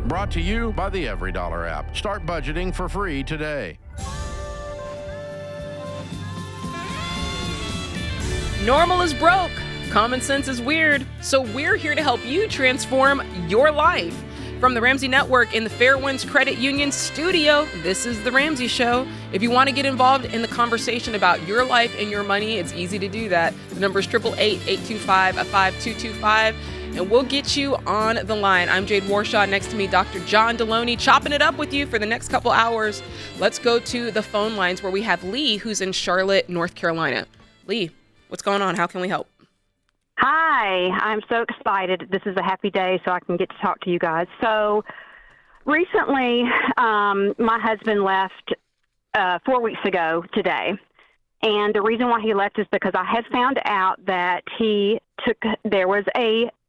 Brought to you by the Every Dollar app. Start budgeting for free today. Normal is broke. Common sense is weird. So we're here to help you transform your life. From the Ramsey Network in the Fairwinds Credit Union studio, this is The Ramsey Show. If you want to get involved in the conversation about your life and your money, it's easy to do that. The number is 888-825-5225, and we'll get you on the line. I'm Jade Warshaw. Next to me, Dr. John Delony, chopping it up with you for the next couple hours. Let's go to the phone lines where we have Lee, who's in Charlotte, North Carolina. Lee, what's going on? How can we help? Hi, I'm so excited. This is a happy day, so I can get to talk to you guys. So recently, my husband left 4 weeks ago today. And the reason why he left is because I had found out that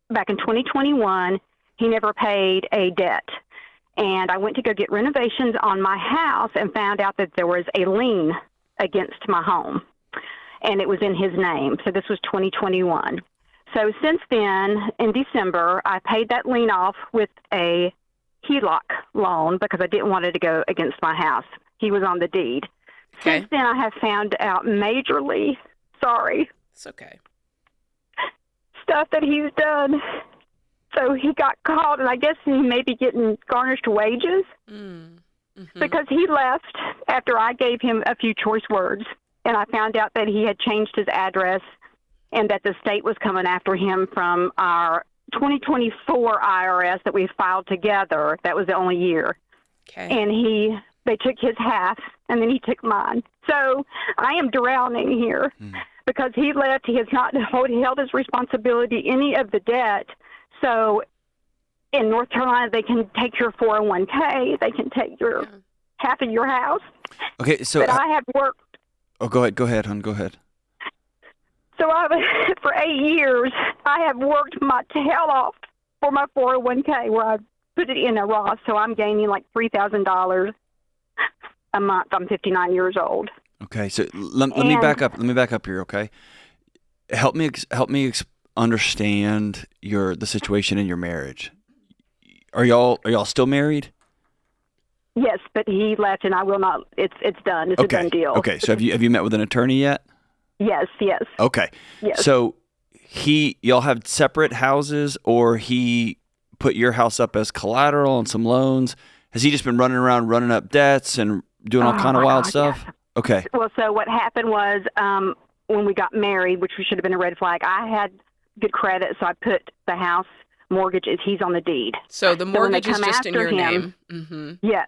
back in 2021, he never paid a debt. And I went to go get renovations on my house and found out that there was a lien against my home. And it was in his name. So this was 2021. So since then, in December, I paid that lien off with a HELOC loan because I didn't want it to go against my house. He was on the deed. Okay. Since then, I have found out majorly, It's okay. stuff that he's done. So he got caught, and I guess he may be getting garnished wages because he left after I gave him a few choice words. And I found out that he had changed his address and that the state was coming after him from our 2024 IRS that we filed together. That was the only year. Okay. And they took his half, and then he took mine. So I am drowning here because he left. He has not held his responsibility, any of the debt. So in North Carolina, they can take your 401k. They can take your half of your house. Okay, so... But I have worked. Oh, go ahead, hon, go ahead. So for 8 years, I have worked my tail off for my 401k where I put it in a Roth. So I'm gaining like $3,000 a month. I'm 59 years old. Okay, so let me back up. Let me back up here, okay? Help me understand the situation in your marriage. Are y'all still married? Yes, but he left, and I will not. It's done. It's a done deal. Okay, so have you met with an attorney yet? Yes. Okay. Yes. So y'all have separate houses, or he put your house up as collateral on some loans? Has he just been running around running up debts and doing all kind of wild stuff? Yes. Okay. Well, so what happened was when we got married, which should have been a red flag, I had good credit, so I put the house mortgage he's on the deed. So the mortgage is just in your name. Mm-hmm. Yes.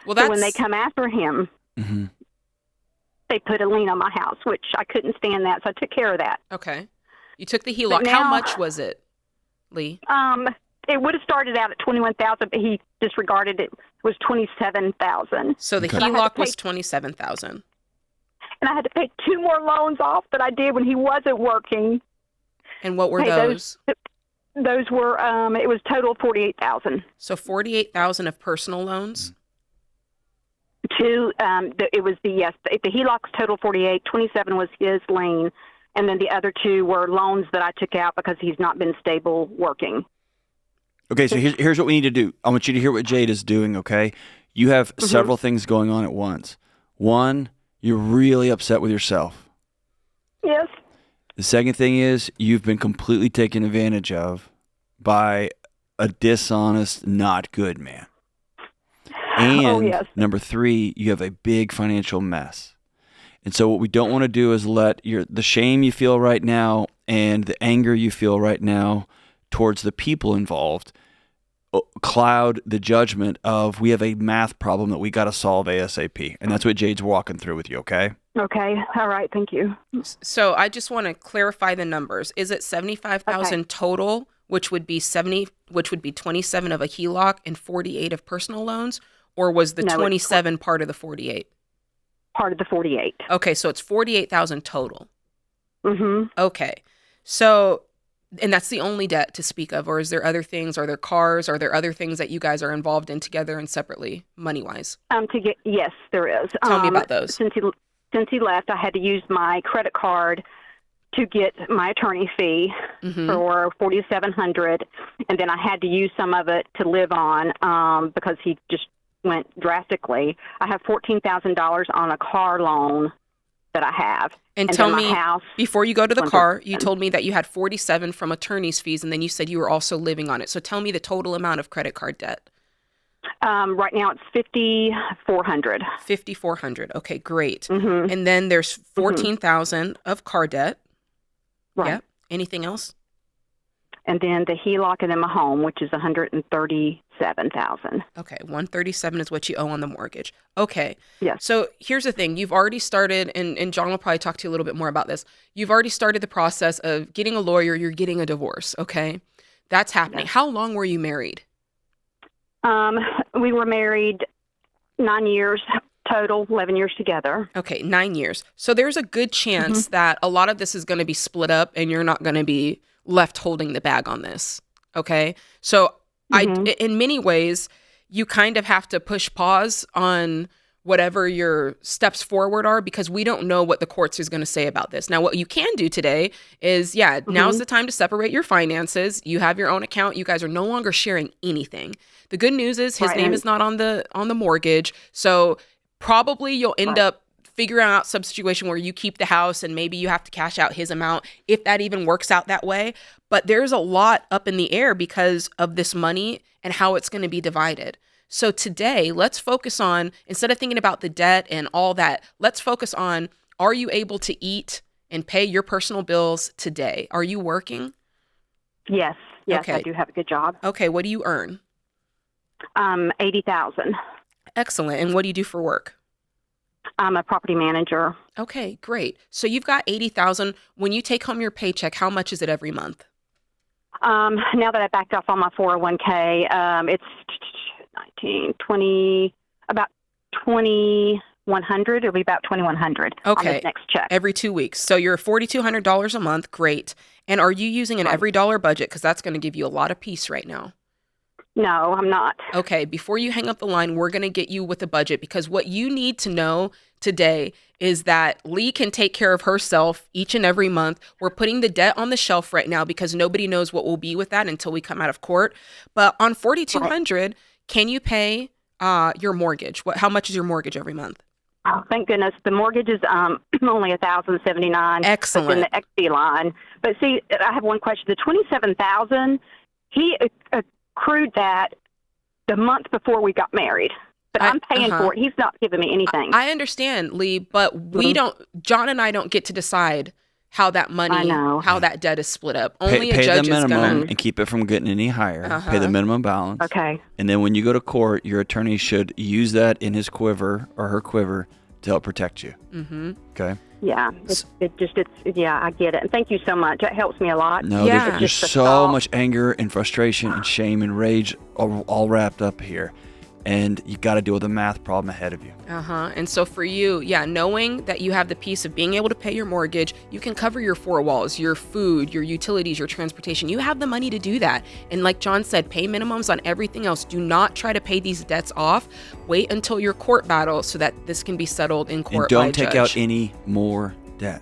Well, so when they come after him, they put a lien on my house, which I couldn't stand that, so I took care of that. Okay. You took the HELOC. How much was it, Lee? It would have started out at $21,000, but he disregarded it. It was $27,000. So the HELOC was $27,000. And I had to pay 2 more loans off that I did when he wasn't working. And what were those? Those were it was total $48,000. So $48,000 of personal loans. It was the HELOC's total 48, 27 was his lien, and then the other 2 were loans that I took out because he's not been stable working. Okay, so here's what we need to do. I want you to hear what Jade is doing, okay? You have several things going on at once. One, you're really upset with yourself. Yes. The second thing is you've been completely taken advantage of by a dishonest, not good man. And number 3, you have a big financial mess. And so what we don't want to do is let the shame you feel right now and the anger you feel right now towards the people involved cloud the judgment of we have a math problem that we got to solve ASAP. And that's what Jade's walking through with you, okay? Okay. All right. Thank you. So I just want to clarify the numbers. Is it $75,000 total, which would be 27 of a HELOC and 48 of personal loans, or was the 27 part of the 48? Part of the 48. Okay, so it's $48,000 total. Mm-hmm. Okay. So, and that's the only debt to speak of, or is there other things? Are there cars? Are there other things that you guys are involved in together and separately, money-wise? Yes, there is. Tell me about those. Since he left, I had to use my credit card to get my attorney fee for $4,700, and then I had to use some of it to live on because he just went drastically. I have $14,000 on a car loan that I have. And tell me, before you go to the car, you told me that you had $47,000 from attorney's fees, and then you said you were also living on it. So tell me the total amount of credit card debt. Right now it's $5,400. $5,400. Okay, great. And then there's $14,000 of car debt. Right. Yep. Anything else? And then the HELOC and then my home, which is $137,000. Okay, $137,000 is what you owe on the mortgage. Okay. Yes. So here's the thing: you've already started, and John will probably talk to you a little bit more about this. You've already started the process of getting a lawyer. You're getting a divorce. Okay, that's happening. Yes. How long were you married? We were married 9 years total, 11 years together. Okay, 9 years. So there's a good chance that a lot of this is going to be split up, and you're not going to be left holding the bag on this. Okay. So in many ways, you kind of have to push pause on whatever your steps forward are, because we don't know what the courts is going to say about this. Now, what you can do today is, now's the time to separate your finances. You have your own account. You guys are no longer sharing anything. The good news is his name is not on the mortgage. So probably you'll end up figuring out some situation where you keep the house and maybe you have to cash out his amount, if that even works out that way. But there's a lot up in the air because of this money and how it's going to be divided. So today, let's focus on, instead of thinking about the debt and all that, let's focus on, are you able to eat and pay your personal bills today? Are you working? Yes, okay. I do have a good job. Okay, what do you earn? $80,000. Excellent. And what do you do for work? I'm a property manager. Okay, great. So you've got $80,000. When you take home your paycheck, how much is it every month? Now that I backed off on my 401k, it's 19, 20, about 2,100. It'll be about 2,100 on this next check. Every 2 weeks. So you're $4,200 a month. Great. And are you using an every dollar budget? Because that's going to give you a lot of peace right now. No, I'm not. Okay, before you hang up the line, we're going to get you with a budget, because what you need to know today is that Lee can take care of herself each and every month. We're putting the debt on the shelf right now because nobody knows what will be with that until we come out of court. But on $4,200, can you pay your mortgage? How much is your mortgage every month? Oh, thank goodness. The mortgage is only $1,079. Excellent. In the XD line. But see, I have one question. The $27,000, he accrued that the month before we got married. But I'm paying for it. He's not giving me anything. I understand, Lee, but John and I don't get to decide how that money, how that debt is split up. Only a judge is going to. Pay the minimum and keep it from getting any higher. Pay the minimum balance. Okay. And then when you go to court, your attorney should use that in his quiver or her quiver to help protect you. Okay? Yeah, I get it. And thank you so much. That helps me a lot. No, there's so much anger and frustration and shame and rage all wrapped up here. And you got to deal with a math problem ahead of you. And so for you, knowing that you have the piece of being able to pay your mortgage, you can cover your four walls, your food, your utilities, your transportation. You have the money to do that. And like John said, pay minimums on everything else. Do not try to pay these debts off. Wait until your court battle so that this can be settled in court by a judge. And don't take out any more debt.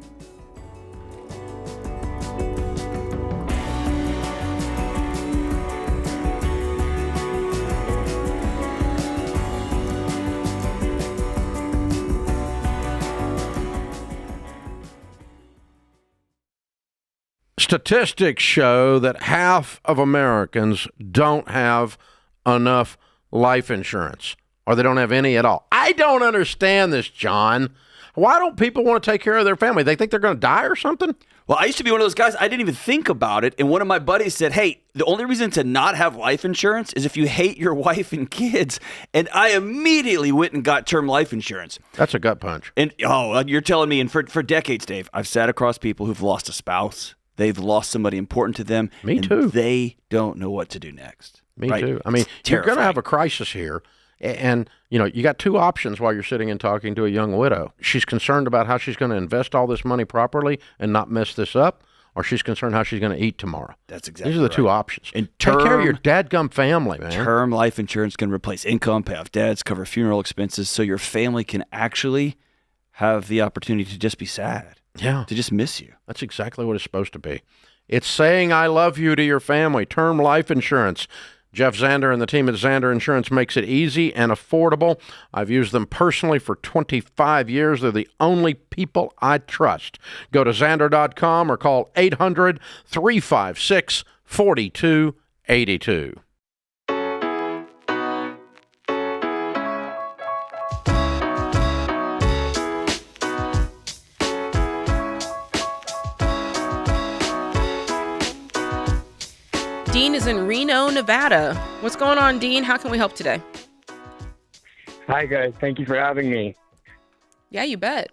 Statistics show that half of Americans don't have enough life insurance, or they don't have any at all. I don't understand this, John. Why don't people want to take care of their family? They think they're going to die or something? Well, I used to be one of those guys. I didn't even think about it. And one of my buddies said, hey, the only reason to not have life insurance is if you hate your wife and kids. And I immediately went and got term life insurance. That's a gut punch. And you're telling me, and for decades, Dave, I've sat across people who've lost a spouse. They've lost somebody important to them. Me too. They don't know what to do next. Me too. I mean, you're going to have a crisis here. And, you got two options while you're sitting and talking to a young widow. She's concerned about how she's going to invest all this money properly and not mess this up, or she's concerned how she's going to eat tomorrow. That's exactly These are the two options. And take care of your dadgum family, man. Term life insurance can replace income, pay off debts, cover funeral expenses, so your family can actually have the opportunity to just be sad. Yeah. They just miss you. That's exactly what it's supposed to be. It's saying I love you to your family. Term life insurance. Jeff Zander and the team at Zander Insurance makes it easy and affordable. I've used them personally for 25 years. They're the only people I trust. Go to Zander.com or call 800-356-4282. Dean is in Reno, Nevada. What's going on, Dean? How can we help today? Hi, guys. Thank you for having me. Yeah, you bet.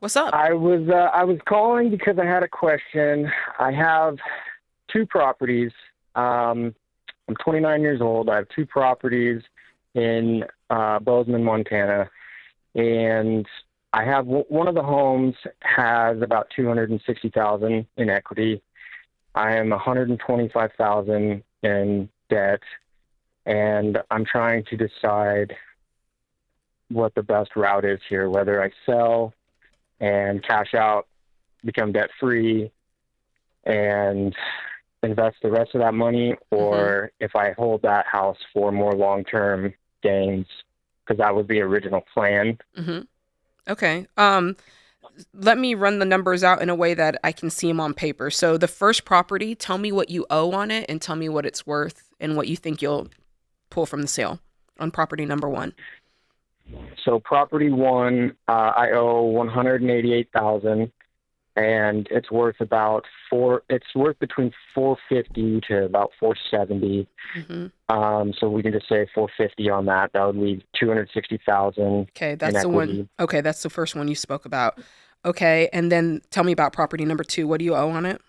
What's up? I was calling because I had a question. I have two properties. I'm 29 years old. I have two properties in Bozeman, Montana, and I have one of the homes has about $260,000 in equity. I am $125,000 in debt, and I'm trying to decide what the best route is here, whether I sell and cash out, become debt-free, and invest the rest of that money, or if I hold that house for more long-term gains, because that was the original plan. Okay. Let me run the numbers out in a way that I can see them on paper. So the first property, tell me what you owe on it and tell me what it's worth and what you think you'll pull from the sale on property number one. So property one, I owe $188,000, and it's worth between $450 to about $470. So we can just say $450 on that. That would leave $260,000. Okay, that's the one. Okay, that's the first one you spoke about. Okay, and then tell me about property number two. What do you owe on it?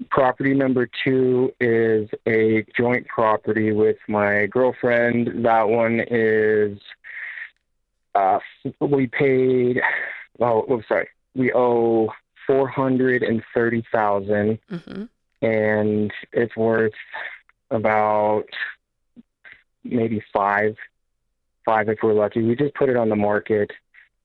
Property number two is a joint property with my girlfriend. That one is, we owe $430,000, and it's worth about maybe five if we're lucky. We just put it on the market,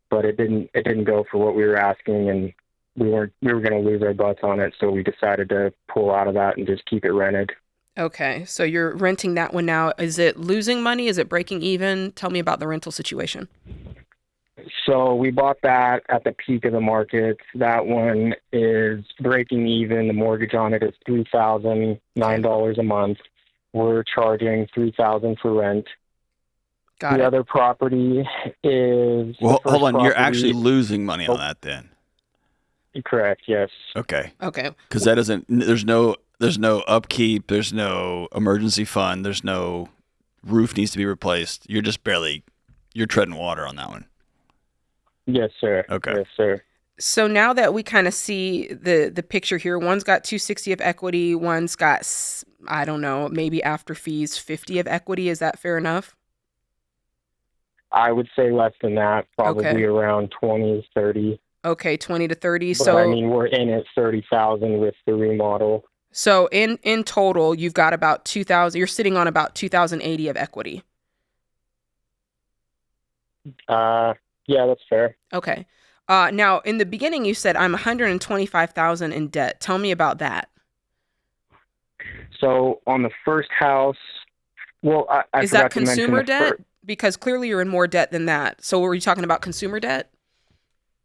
but it didn't go for what we were asking, and we were going to lose our butts on it, so we decided to pull out of that and just keep it rented. Okay, so you're renting that one now. Is it losing money? Is it breaking even? Tell me about the rental situation. So we bought that at the peak of the market. That one is breaking even. The mortgage on it is $3,009 a month. We're charging $3,000 for rent. Got it. The other property is... Well, hold on. You're actually losing money on that then. Correct, yes. Okay. Okay. Because that doesn't... There's no upkeep. There's no emergency fund. There's no roof needs to be replaced. You're just barely... You're treading water on that one. Yes, sir. Okay. Yes, sir. So now that we kind of see the picture here, one's got 260 of equity, one's got, I don't know, maybe after fees, 50 of equity. Is that fair enough? I would say less than that, probably Okay. around 20, 30. Okay, 20 to 30. But So I mean, we're in at 30,000 with the remodel. So in total, you've got about 2,000. You're sitting on about 2,080 of equity. Yeah, that's fair. Okay. Now, in the beginning, you said I'm 125,000 in debt. Tell me about that. So on the first house, well, I Is forgot that to mention consumer the debt? Because clearly you're in more debt than that. So were you talking about consumer debt?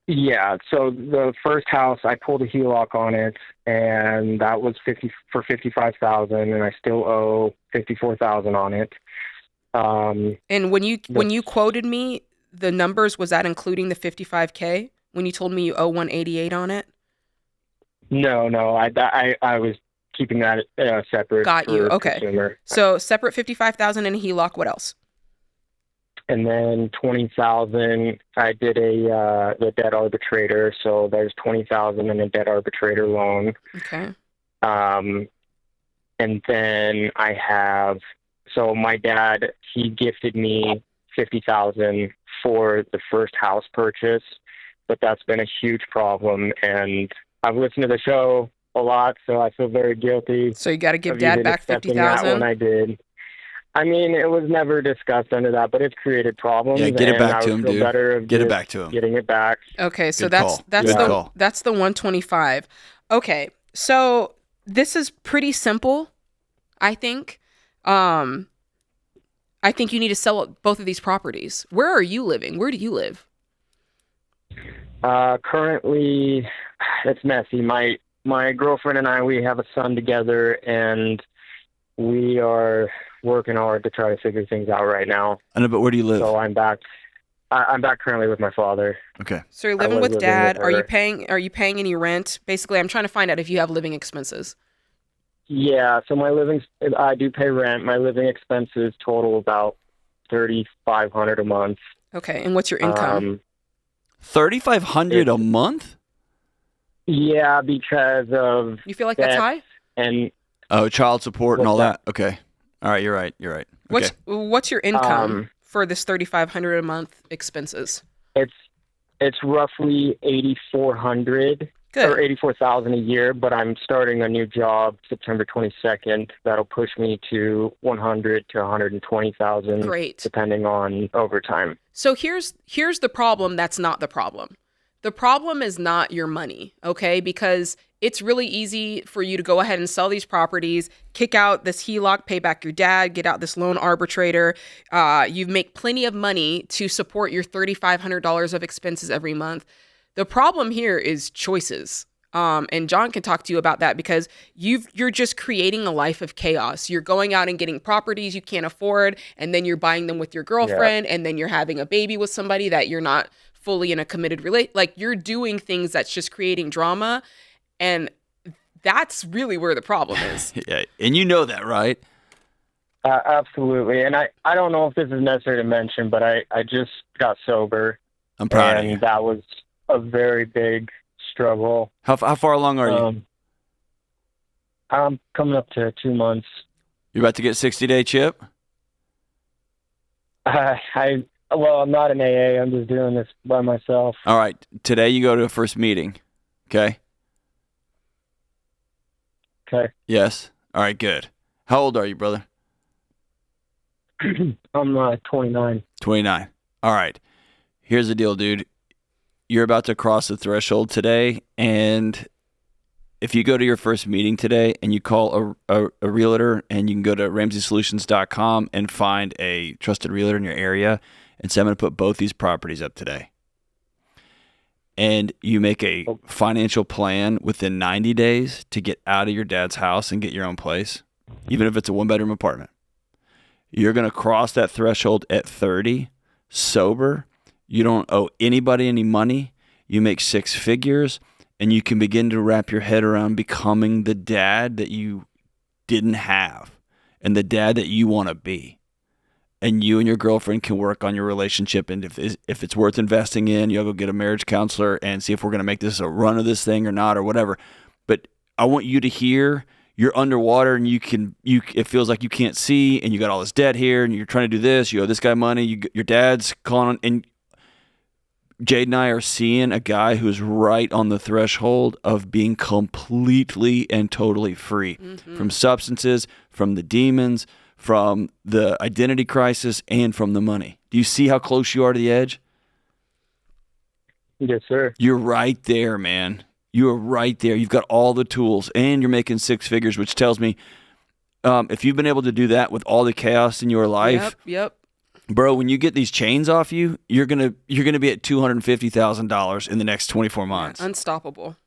Yeah. So the first house, I pulled a HELOC on it, and that was $55,000, and I still owe $54,000 on it. And when you quoted me the numbers, was that including the $55K when you told me you owe $188 on it? No. I was keeping that separate. Got you. Okay. Consumer. So separate $55,000 in a HELOC. What else? And then $20,000. I did the debt arbitrator. So there's $20,000 in a debt arbitrator loan. Okay. And then I have. So my dad, he gifted me $50,000 for the first house purchase, but that's been a huge problem. And I've listened to the show a lot, so I feel very guilty. So you got to give Dad back $50,000. When I did, I mean, it was never discussed under that, but it's created problems. Yeah, get it back to him, dude. Get it back to him. Getting it back. Okay, so Good that's call. the 125. Okay, so this is pretty simple, I think. I think you need to sell both of these properties. Where are you living? Where do you live? Currently, it's messy. My girlfriend and I, we have a son together, and we are working hard to try to figure things out right now. I know, but where do you live? So I'm back. I'm back currently with my father. Okay. So you're living with dad. Are you paying any rent? Basically, I'm trying to find out if you have living expenses. Yeah. So I do pay rent. My living expenses total about $3,500 a month. Okay. And what's your income? $3,500 a month? Yeah, because of you feel like that's high? And child support and all that. Okay. All right, you're right. Okay. What's your income for this $3,500 a month expenses? It's roughly $8,400 or $84,000 a year, but I'm starting a new job September 22nd. That'll push me to $100,000 to $120,000. Great. Depending on overtime. So here's the problem. That's not the problem. The problem is not your money, okay? Because it's really easy for you to go ahead and sell these properties, kick out this HELOC, pay back your dad, get out this loan arbitrator. You make plenty of money to support your $3,500 of expenses every month. The problem here is choices. And John can talk to you about that because you're just creating a life of chaos. You're going out and getting properties you can't afford, and then you're buying them with your girlfriend, and then you're having a baby with somebody that you're not fully in a committed relate. Like, you're doing things that's just creating drama, and that's really where the problem is. Yeah, and you know that, right? Absolutely. And I don't know if this is necessary to mention, but I just got sober. I'm proud of you. And that was a very big struggle. How far along are you? I'm coming up to 2 months. You're about to get 60-day chip? I'm not an AA. I'm just doing this by myself. All right. Today you go to a first meeting. Okay? Okay. Yes. All right, good. How old are you, brother? I'm 29. 29. All right. Here's the deal, dude. You're about to cross the threshold today, and if you go to your first meeting today and you call a realtor, and you can go to RamseySolutions.com and find a trusted realtor in your area and say, I'm going to put both these properties up today. And you make a financial plan within 90 days to get out of your dad's house and get your own place, even if it's a one-bedroom apartment. You're going to cross that threshold at 30, sober. You don't owe anybody any money. You make 6 figures, and you can begin to wrap your head around becoming the dad that you didn't have and the dad that you want to be. And you and your girlfriend can work on your relationship, and if it's worth investing in, you'll go get a marriage counselor and see if we're going to make this a run of this thing or not or whatever. But I want you to hear you're underwater and it feels like you can't see, and you got all this debt here, and you're trying to do this. You owe this guy money. Your dad's calling on, and Jade and I are seeing a guy who's right on the threshold of being completely and totally free from substances, from the demons, from the identity crisis, and from the money. Do you see how close you are to the edge? Yes, sir. You're right there, man. You are right there. You've got all the tools, and you're making 6 figures, which tells me if you've been able to do that with all the chaos in your life, Yep. Bro, when you get these chains off you, you're gonna be at $250,000 in the next 24 months. Unstoppable.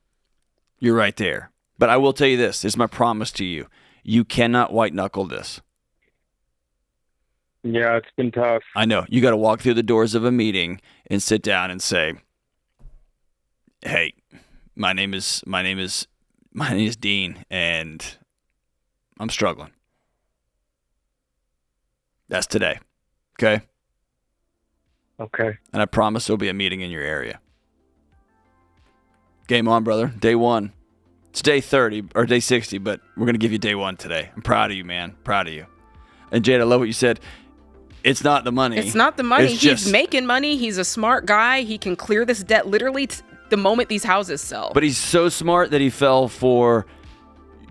You're right there. But I will tell you this is my promise to you. You cannot white knuckle this. Yeah, it's been tough. I know. You got to walk through the doors of a meeting and sit down and say, "Hey, my name is Dean, and I'm struggling." That's today. Okay? Okay. And I promise there'll be a meeting in your area. Game on, brother. Day 1. It's day 30 or day 60, but we're going to give you day 1 today. I'm proud of you, man. Proud of you. And Jade, I love what you said. It's not the money. It's not the money. It's just, he's making money. He's a smart guy. He can clear this debt literally the moment these houses sell. But he's so smart that he fell for,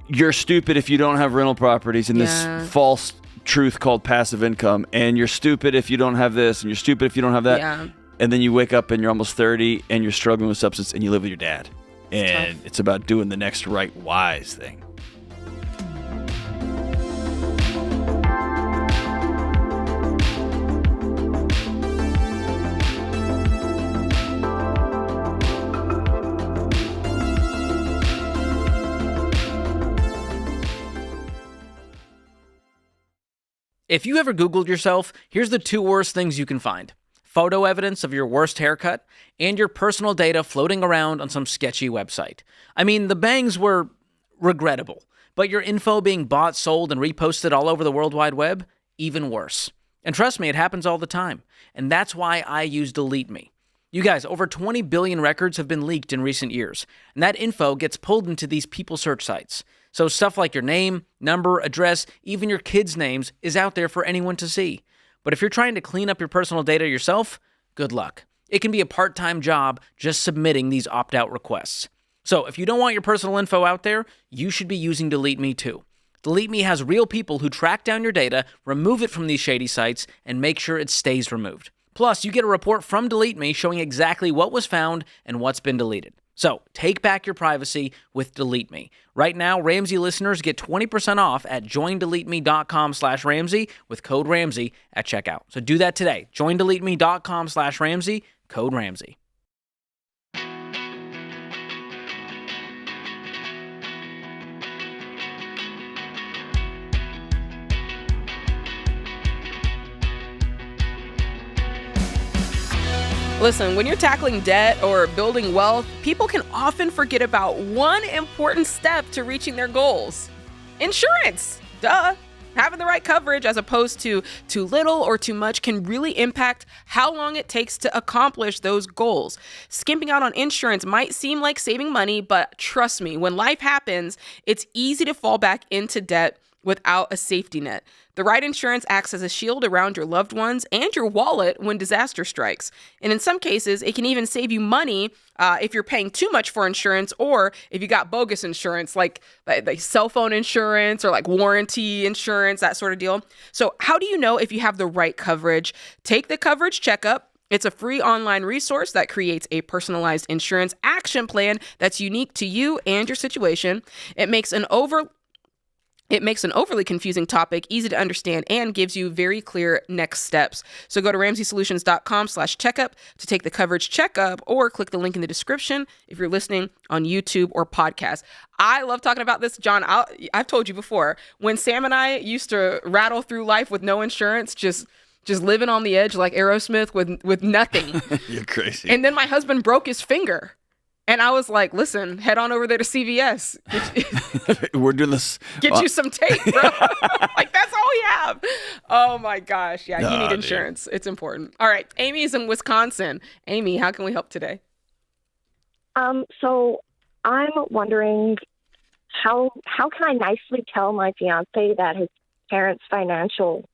you're stupid if you don't have rental properties, and this false truth called passive income, and you're stupid if you don't have this, and you're stupid if you don't have that. Yeah. And then you wake up and you're almost 30 and you're struggling with substance and you live with your dad. And it's about doing the next right wise thing. If you ever Googled yourself, here's the 2 worst things you can find. Photo evidence of your worst haircut, and your personal data floating around on some sketchy website. I mean, the bangs were regrettable, but your info being bought, sold, and reposted all over the World Wide Web, even worse. And trust me, it happens all the time. And that's why I use Delete Me. You guys, over 20 billion records have been leaked in recent years, and that info gets pulled into these people search sites. So stuff like your name, number, address, even your kids' names is out there for anyone to see. But if you're trying to clean up your personal data yourself, good luck. It can be a part-time job just submitting these opt-out requests. So if you don't want your personal info out there, you should be using Delete Me too. Delete Me has real people who track down your data, remove it from these shady sites, and make sure it stays removed. Plus, you get a report from Delete Me showing exactly what was found and what's been deleted. So, take back your privacy with Delete Me. Right now, Ramsey listeners get 20% off at joindeleteme.com/Ramsey with code Ramsey at checkout. So do that today. Joindeleteme.com/Ramsey, code Ramsey. Listen, when you're tackling debt or building wealth, people can often forget about one important step to reaching their goals. Insurance. Duh. Having the right coverage as opposed to too little or too much can really impact how long it takes to accomplish those goals. Skimping out on insurance might seem like saving money, but trust me, when life happens, it's easy to fall back into debt without a safety net. The right insurance acts as a shield around your loved ones and your wallet when disaster strikes. And in some cases, it can even save you money if you're paying too much for insurance, or if you got bogus insurance like cell phone insurance or like warranty insurance, that sort of deal. So how do you know if you have the right coverage? Take the coverage checkup. It's a free online resource that creates a personalized insurance action plan that's unique to you and your situation. It makes an overly confusing topic easy to understand and gives you very clear next steps. So go to RamseySolutions.com/checkup to take the coverage checkup, or click the link in the description if you're listening on YouTube or podcast. I love talking about this, John. I've told you before, when Sam and I used to rattle through life with no insurance, just living on the edge like Aerosmith with nothing. You're crazy. And then my husband broke his finger. And I was like, listen, head on over there to CVS. We're doing this. Get you some tape, bro. Like, that's all we have. Oh, my gosh. Yeah, you need insurance. Dude. It's important. All right. Amy is in Wisconsin. Amy, how can we help today? So I'm wondering how can I nicely tell my fiancé that his parents' financial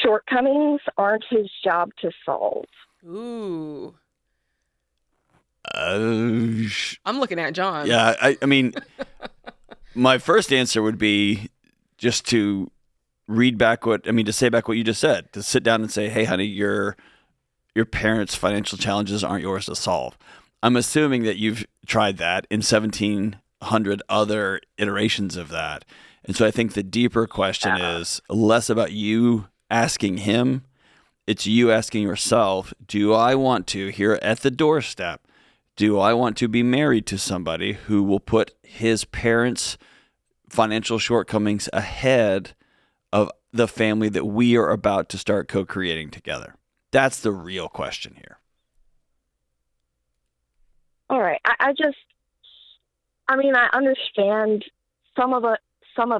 shortcomings aren't his job to solve? Ooh. I'm looking at John. Yeah, I mean, my first answer would be just to say back what you just said, to sit down and say, hey, honey, your parents' financial challenges aren't yours to solve. I'm assuming that you've tried that in 1,700 other iterations of that. And so I think the deeper question is less about you asking him. It's you asking yourself, do I want to, here at the doorstep, do I want to be married to somebody who will put his parents' financial shortcomings ahead of the family that we are about to start co-creating together? That's the real question here. All right. I understand some of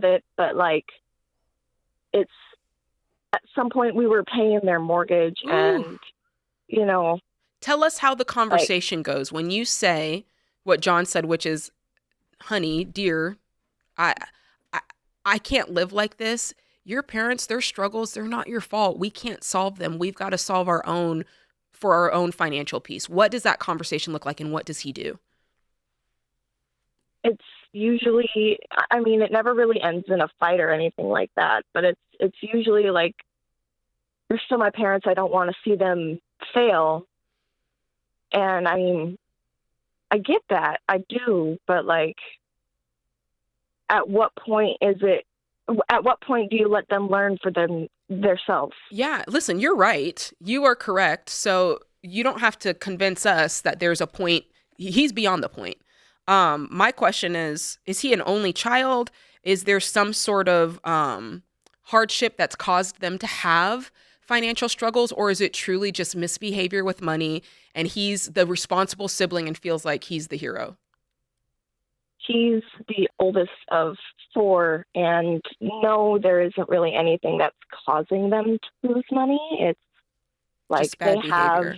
it, but like, it's at some point we were paying their mortgage. Ooh. And, you know. Tell us how the conversation goes when you say what John said, which is, honey, dear, I can't live like this. Your parents, their struggles, they're not your fault. We can't solve them. We've got to solve our own for our own financial piece. What does that conversation look like, and what does he do? It's usually, I mean, it never really ends in a fight or anything like that, but it's usually like, they're still my parents. I don't want to see them fail. And I mean, I get that. I do. But like, at what point do you let them learn for themselves? Yeah. Listen, you're right. You are correct. So you don't have to convince us that there's a point. He's beyond the point. My question is he an only child? Is there some sort of hardship that's caused them to have financial struggles, or is it truly just misbehavior with money and he's the responsible sibling and feels like he's the hero? He's the oldest of 4, and no, there isn't really anything that's causing them to lose money. It's like they have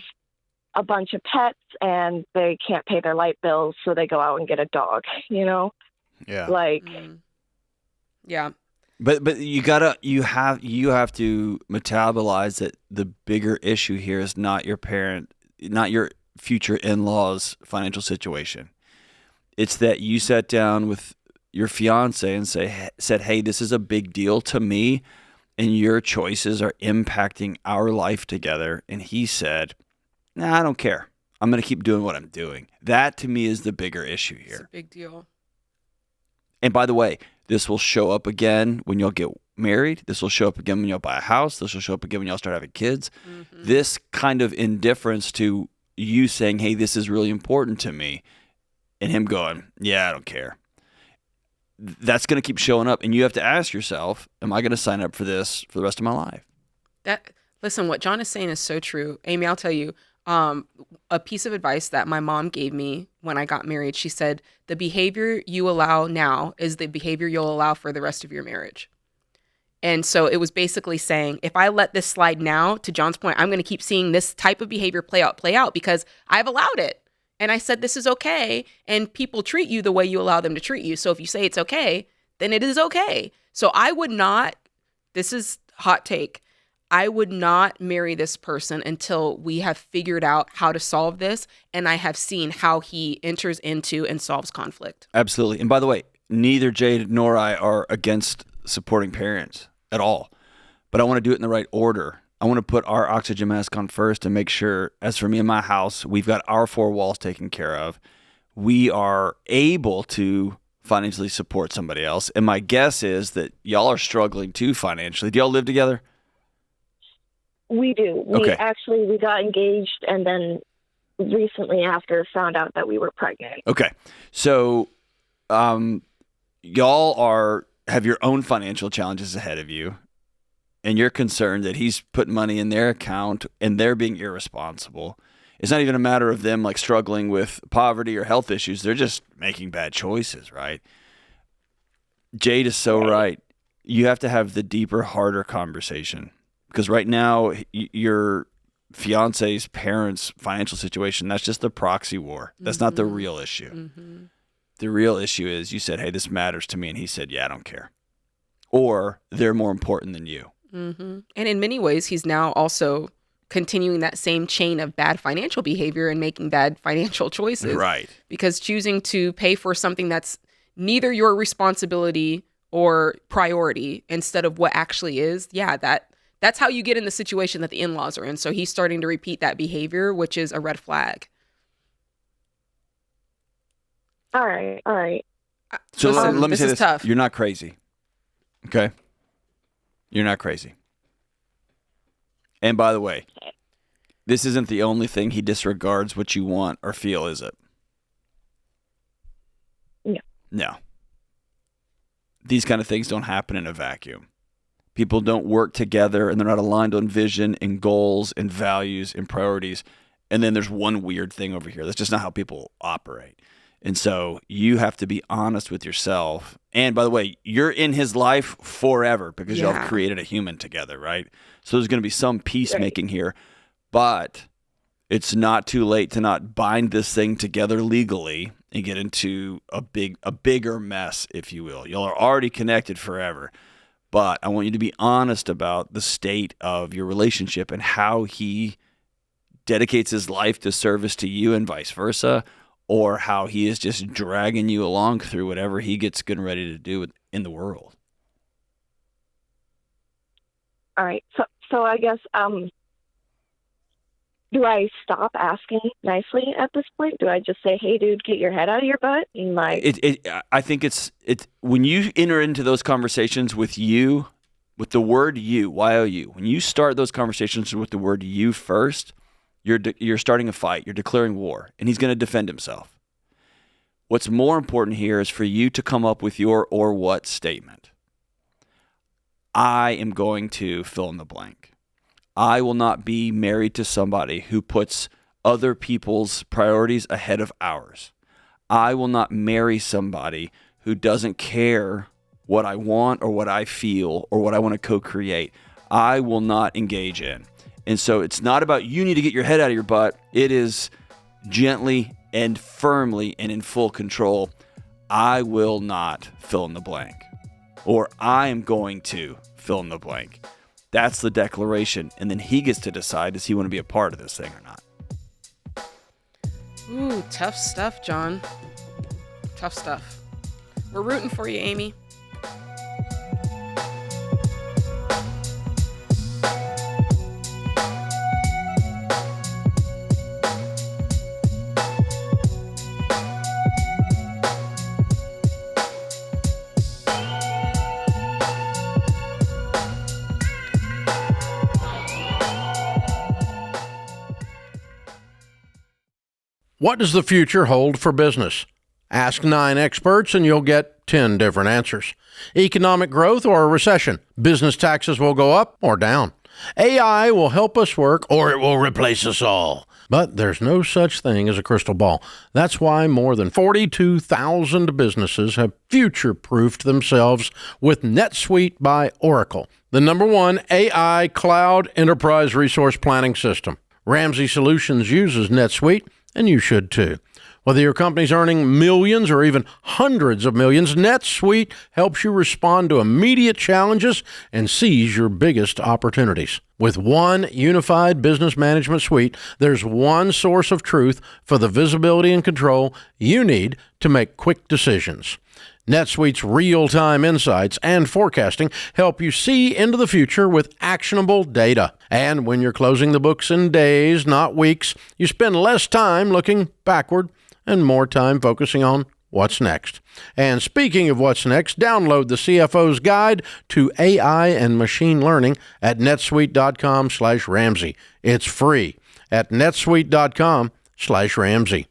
a bunch of pets and they can't pay their light bills, so they go out and get a dog, you know? Yeah. Like, yeah. But you have to metabolize that the bigger issue here is not your future in-laws' financial situation. It's that you sat down with your fiance and said, hey, this is a big deal to me, and your choices are impacting our life together. And he said, nah, I don't care. I'm going to keep doing what I'm doing. That, to me, is the bigger issue here. It's a big deal. And by the way, this will show up again when y'all get married. This will show up again when y'all buy a house. This will show up again when y'all start having kids. Mm-hmm. This kind of indifference to you saying, hey, this is really important to me, and him going, yeah, I don't care. That's going to keep showing up. And you have to ask yourself, am I going to sign up for this for the rest of my life? Listen, what John is saying is so true. Amy, I'll tell you, a piece of advice that my mom gave me when I got married. She said, the behavior you allow now is the behavior you'll allow for the rest of your marriage. And so it was basically saying, if I let this slide now, to John's point, I'm going to keep seeing this type of behavior play out because I've allowed it. And I said, this is okay. And people treat you the way you allow them to treat you. So if you say it's okay, then it is okay. So I would not, this is hot take, I would not marry this person until we have figured out how to solve this and I have seen how he enters into and solves conflict. Absolutely. And by the way, neither Jade nor I are against supporting parents at all. But I want to do it in the right order. I want to put our oxygen mask on first and make sure, as for me and my house, we've got our 4 walls taken care of. We are able to financially support somebody else. And my guess is that y'all are struggling too financially. Do y'all live together? We do. We got engaged and then recently after found out that we were pregnant. Okay. So y'all have your own financial challenges ahead of you, and you're concerned that he's putting money in their account and they're being irresponsible. It's not even a matter of them like struggling with poverty or health issues. They're just making bad choices, right? Jade is so right. You have to have the deeper, harder conversation. Because right now, your fiance's parents' financial situation, that's just the proxy war. That's not the real issue. Mm-hmm. The real issue is you said, hey, this matters to me. And he said, yeah, I don't care. Or they're more important than you. Mm-hmm. And in many ways, he's now also continuing that same chain of bad financial behavior and making bad financial choices. Right. Because choosing to pay for something that's neither your responsibility or priority instead of what actually is, that's how you get in the situation that the in-laws are in. So he's starting to repeat that behavior, which is a red flag. All right. So listen, let me say this. Tough. You're not crazy. Okay? You're not crazy. And by the way, this isn't the only thing he disregards what you want or feel, is it? No. These kind of things don't happen in a vacuum. People don't work together and they're not aligned on vision and goals and values and priorities. And then there's one weird thing over here. That's just not how people operate. And so you have to be honest with yourself. And by the way, you're in his life forever because y'all have created a human together, right? So there's going to be some peacemaking here. But it's not too late to not bind this thing together legally and get into a bigger mess, if you will. Y'all are already connected forever. But I want you to be honest about the state of your relationship and how he dedicates his life to service to you and vice versa, or how he is just dragging you along through whatever he gets good and ready to do in the world. All right. So I guess, do I stop asking nicely at this point? Do I just say, "Hey, dude, get your head out of your butt"? And I think it's when you enter into those conversations with the word "you," Y-O-U. When you start those conversations with the word "you" first, you're starting a fight. You're declaring war, and he's going to defend himself. What's more important here is for you to come up with your or what statement. I am going to fill in the blank. I will not be married to somebody who puts other people's priorities ahead of ours. I will not marry somebody who doesn't care what I want or what I feel or what I want to co-create. I will not engage in. And so it's not about you need to get your head out of your butt. It is gently and firmly and in full control. I will not fill in the blank. Or I am going to fill in the blank. That's the declaration. And then he gets to decide, does he want to be a part of this thing or not? Ooh, tough stuff, John. Tough stuff. We're rooting for you, Amy. What does the future hold for business? Ask 9 experts and you'll get 10 different answers. Economic growth or a recession? Business taxes will go up or down. AI will help us work or it will replace us all. But there's no such thing as a crystal ball. That's why more than 42,000 businesses have future-proofed themselves with NetSuite by Oracle, the #1 AI cloud enterprise resource planning system. Ramsey Solutions uses NetSuite, and you should too. Whether your company's earning millions or even hundreds of millions, NetSuite helps you respond to immediate challenges and seize your biggest opportunities. With one unified business management suite, there's one source of truth for the visibility and control you need to make quick decisions. NetSuite's real-time insights and forecasting help you see into the future with actionable data. And when you're closing the books in days, not weeks, you spend less time looking backward and more time focusing on what's next. And speaking of what's next, download the CFO's Guide to AI and Machine Learning at netsuite.com/Ramsey. It's free at netsuite.com/Ramsey.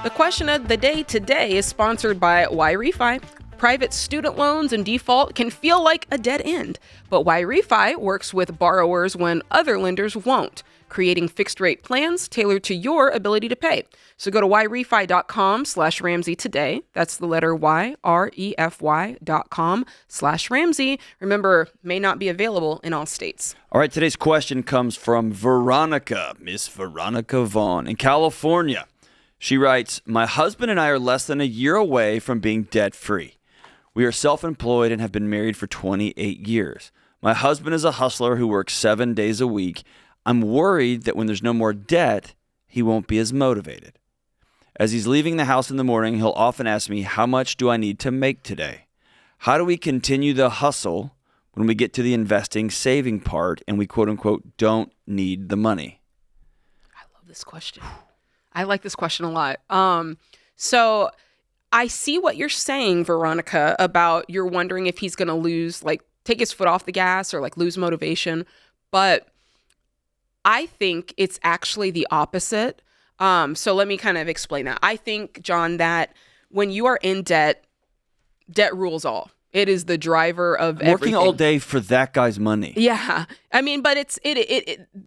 The question of the day today is sponsored by YRefi. Private student loans and default can feel like a dead end, but YRefi works with borrowers when other lenders won't, creating fixed rate plans tailored to your ability to pay. So go to yrefy.com/Ramsey today. That's the letter Y, REFY.com/Ramsey. Remember, may not be available in all states. All right, today's question comes from Veronica, Miss Veronica Vaughn in California. She writes, my husband and I are less than a year away from being debt-free. We are self-employed and have been married for 28 years. My husband is a hustler who works 7 days a week. I'm worried that when there's no more debt, he won't be as motivated. As he's leaving the house in the morning, he'll often ask me, how much do I need to make today? How do we continue the hustle when we get to the investing, saving part and we quote-unquote don't need the money? I love this question. I like this question a lot. So I see what you're saying, Veronica, about you're wondering if he's going to take his foot off the gas or lose motivation. But I think it's actually the opposite. So let me kind of explain that. I think, John, that when you are in debt, debt rules all. It is the driver of everything. Working all day for that guy's money. Yeah. I mean, but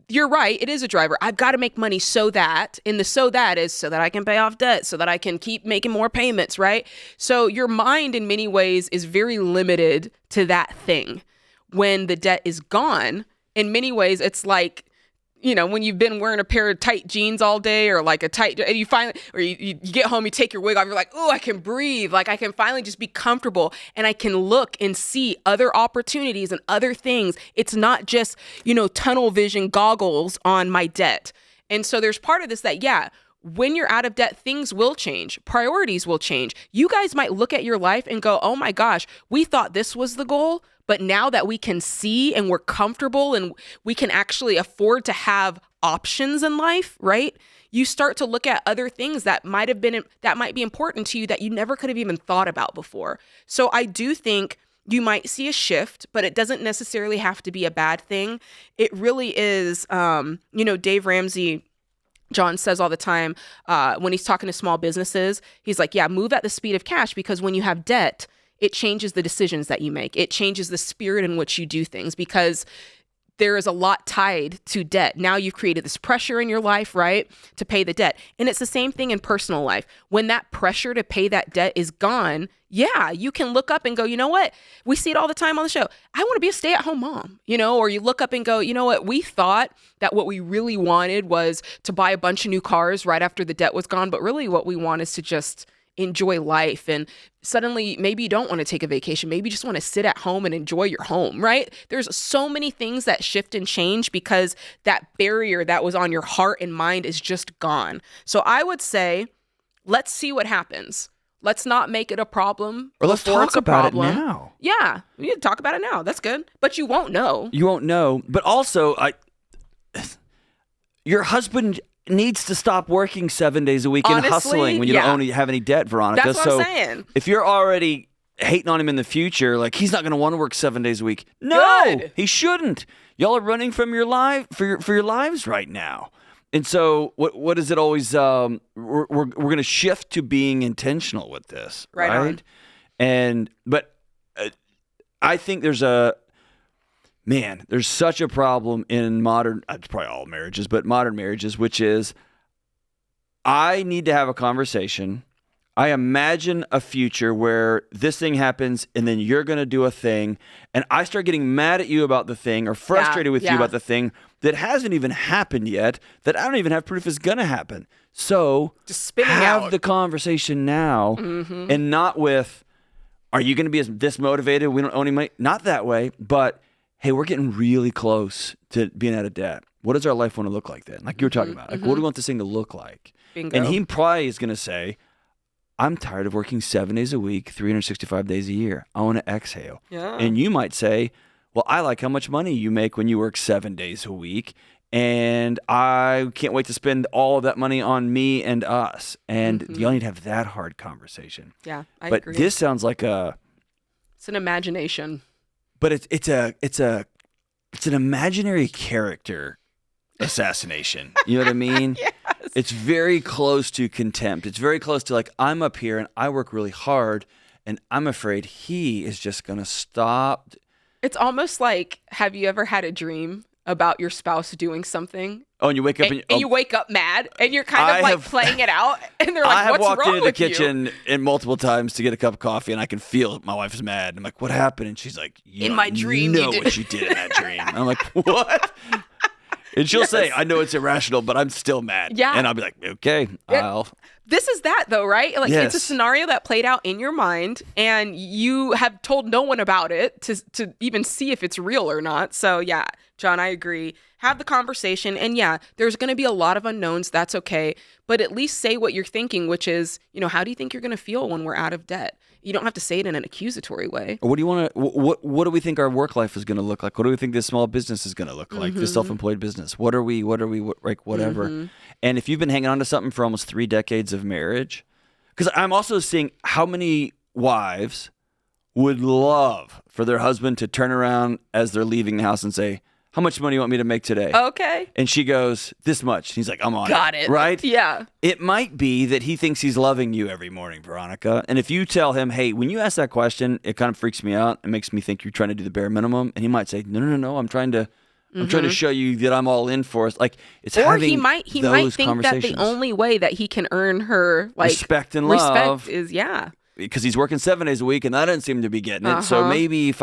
you're right. It is a driver. I've got to make money so that, and the so that is so that I can pay off debt, so that I can keep making more payments, right? So your mind in many ways is very limited to that thing. When the debt is gone, in many ways, it's like, when you've been wearing a pair of tight jeans all day or like and you finally, or you get home, you take your wig off, you're like, oh, I can breathe. Like I can finally just be comfortable and I can look and see other opportunities and other things. It's not just, tunnel vision goggles on my debt. And so there's part of this that, when you're out of debt, things will change. Priorities will change. You guys might look at your life and go, oh my gosh, we thought this was the goal. But now that we can see and we're comfortable and we can actually afford to have options in life, right? You start to look at other things that might be important to you that you never could have even thought about before. So I do think you might see a shift, but it doesn't necessarily have to be a bad thing. It really is, Dave Ramsey, John says all the time when he's talking to small businesses, he's like, move at the speed of cash, because when you have debt, it changes the decisions that you make. It changes the spirit in which you do things, because there is a lot tied to debt. Now you've created this pressure in your life, right, to pay the debt. And it's the same thing in personal life. When that pressure to pay that debt is gone, you can look up and go, you know what? We see it all the time on the show. I want to be a stay-at-home mom, or you look up and go, you know what? We thought that what we really wanted was to buy a bunch of new cars right after the debt was gone. But really what we want is to just enjoy life. And suddenly maybe you don't want to take a vacation. Maybe you just want to sit at home and enjoy your home, right? There's so many things that shift and change because that barrier that was on your heart and mind is just gone. So I would say, let's see what happens. Let's not make it a problem. Or let's talk about it now. Yeah, we need to talk about it now. That's good. But you won't know. You won't know. But also, your husband needs to stop working 7 days a week and hustling when you don't have any debt, Veronica. That's what I'm saying. If you're already hating on him in the future, like he's not going to want to work 7 days a week. No, he shouldn't. Y'all are running from your life for your lives right now. And so what is it always? We're going to shift to being intentional with this, right? But I think there's such a problem in modern, it's probably all marriages, but modern marriages, which is I need to have a conversation. I imagine a future where this thing happens and then you're going to do a thing and I start getting mad at you about the thing or frustrated with you about the thing that hasn't even happened yet, that I don't even have proof is going to happen. So just spinning have out the conversation now and not with, are you going to be this motivated? We don't owe any money. Not that way, but hey, we're getting really close to being out of debt. What does our life want to look like then? Like you were talking about. Like, what do we want this thing to look like? Bingo. And he probably is going to say, I'm tired of working 7 days a week, 365 days a year. I want to exhale. Yeah. And you might say, well, I like how much money you make when you work 7 days a week. And I can't wait to spend all of that money on me and us. And y'all need to have that hard conversation. Yeah, I agree. But this sounds like it's an imagination. But it's an imaginary character assassination. You know what I mean? Yes. It's very close to contempt. It's very close to like, I'm up here and I work really hard and I'm afraid he is just going to stop. It's almost like, have you ever had a dream about your spouse doing something? Oh, and you wake up and you wake up mad and you're kind of playing it out and they're like, what's wrong with you? I have walked into the kitchen multiple times to get a cup of coffee and I can feel my wife is mad. And I'm like, what happened? And she's like, in my dream, you know what you did in that dream. And I'm like, what? And she'll say, I know it's irrational, but I'm still mad. Yeah. And I'll be like, okay, This is that though, right? Like It's a scenario that played out in your mind and you have told no one about it to even see if it's real or not. So yeah, John, I agree. Have the conversation. And yeah, there's going to be a lot of unknowns. That's okay. But at least say what you're thinking, which is, how do you think you're going to feel when we're out of debt? You don't have to say it in an accusatory way. What do you want to? What do we think our work life is going to look like? What do we think this small business is going to look like? This self-employed business. What are we? Like whatever. And if you've been hanging on to something for almost 3 decades of marriage, because I'm also seeing how many wives would love for their husband to turn around as they're leaving the house and say, how much money do you want me to make today? Okay. And she goes, this much. He's like, I'm on it. Got it. Right? Yeah. It might be that he thinks he's loving you every morning, Veronica. And if you tell him, hey, when you ask that question, it kind of freaks me out. It makes me think you're trying to do the bare minimum. And he might say, no, I'm trying to show you that I'm all in for us. Like it's or having he might think that the only way that he can earn her respect and love is because he's working 7 days a week and I didn't seem to be getting it. So maybe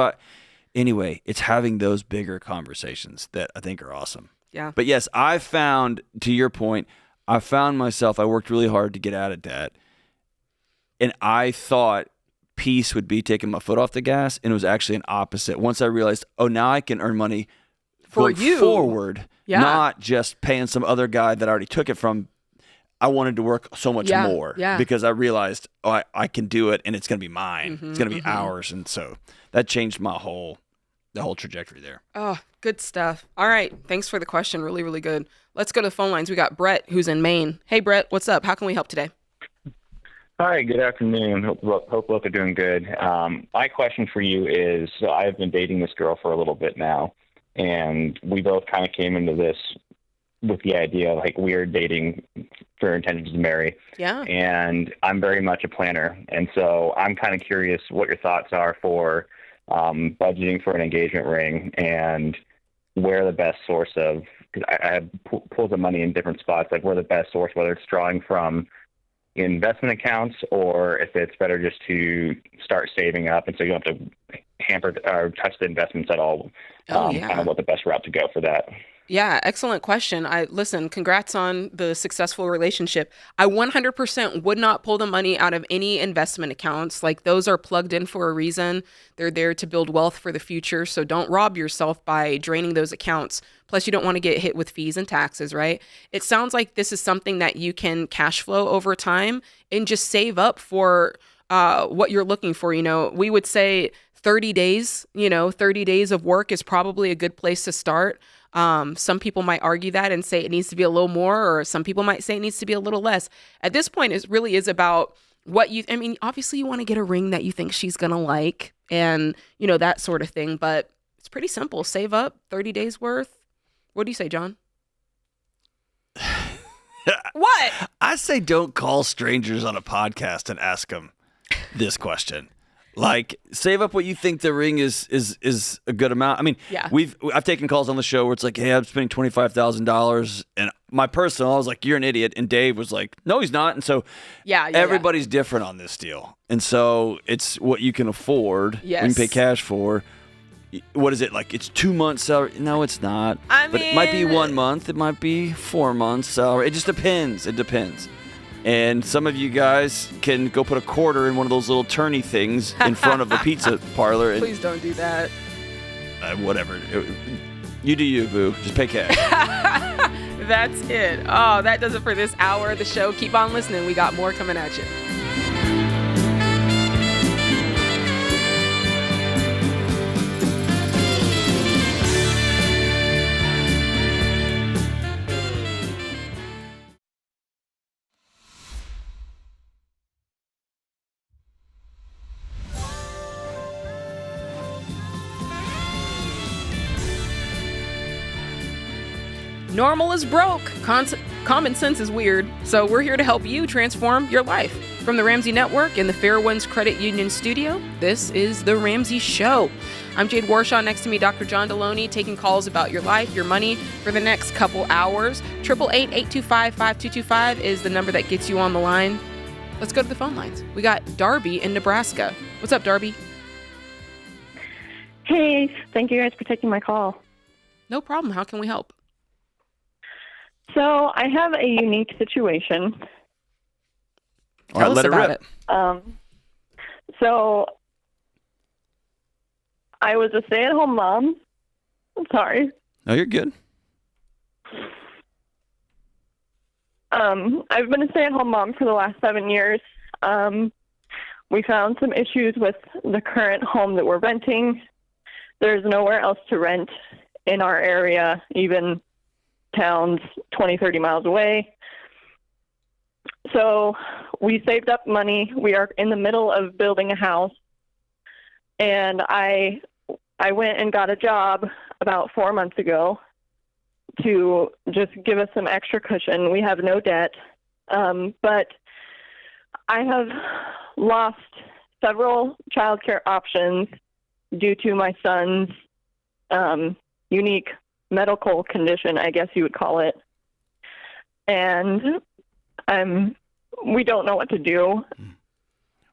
anyway, it's having those bigger conversations that I think are awesome. Yeah. But yes, I found, to your point, I found myself, I worked really hard to get out of debt. And I thought peace would be taking my foot off the gas, and it was actually an opposite. Once I realized, now I can earn money for going you forward, Yeah. not just paying some other guy that already took it from. I wanted to work so much more because I realized I can do it, and it's going to be mine. It's going to be ours, and so that changed the whole trajectory there. Oh, good stuff. All right, thanks for the question. Really, really good. Let's go to the phone lines. We got Brett, who's in Maine. Hey, Brett, what's up? How can we help today? Hi, good afternoon. Hope both are doing good. My question for you is, so I've been dating this girl for a little bit now, and we both kind of came into this with the idea of like we're dating for intentions to marry. Yeah. And I'm very much a planner. And so I'm kind of curious what your thoughts are for budgeting for an engagement ring and where the best source of, because I have pools of money in different spots, like where the best source, whether it's drawing from investment accounts or if it's better just to start saving up and so you don't have to hamper or touch the investments at all. Kind of what the best route to go for that. Yeah, excellent question. Listen, congrats on the successful relationship. I 100% would not pull the money out of any investment accounts. Like those are plugged in for a reason. They're there to build wealth for the future. So don't rob yourself by draining those accounts. Plus, you don't want to get hit with fees and taxes, right? It sounds like this is something that you can cash flow over time and just save up for what you're looking for. You know, we would say 30 days, 30 days of work is probably a good place to start. Some people might argue that and say it needs to be a little more, or some people might say it needs to be a little less. At this point, it really is about obviously you want to get a ring that you think she's going to like and, that sort of thing, but it's pretty simple. Save up 30 days worth. What do you say, John? What? I say don't call strangers on a podcast and ask them this question. Like, save up what you think the ring is a good amount. I mean, I've taken calls on the show where it's like, hey, I'm spending $25,000, and my personal, I was like, you're an idiot, and Dave was like, no, he's not, and so everybody's different on this deal, and so it's what you can afford. Yes. You can pay cash for. What is it like? It's 2 months salary? No, it's not. But it might be 1 month. It might be 4 months salary. It just depends. It depends. And some of you guys can go put a quarter in one of those little turny things in front of a pizza parlor. Please don't do that. Whatever. You do you, boo. Just pay cash. That's it. Oh, that does it for this hour of the show. Keep on listening. We got more coming at you. Normal is broke. Common sense is weird. So we're here to help you transform your life. From the Ramsey Network in the Fairwinds Credit Union studio, this is The Ramsey Show. I'm Jade Warshaw. Next to me, Dr. John Delony, taking calls about your life, your money for the next couple hours. 888-825-5225 is the number that gets you on the line. Let's go to the phone lines. We got Darby in Nebraska. What's up, Darby? Hey, thank you guys for taking my call. No problem. How can we help? So I have a unique situation. All right, let it rip. So I was a stay-at-home mom. I'm sorry. No, you're good. I've been a stay-at-home mom for the last 7 years. We found some issues with the current home that we're renting. There's nowhere else to rent in our area, even towns 20, 30 miles away. So we saved up money. We are in the middle of building a house. And I went and got a job about 4 months ago to just give us some extra cushion. We have no debt. But I have lost several childcare options due to my son's unique medical condition, I guess you would call it. And we don't know what to do.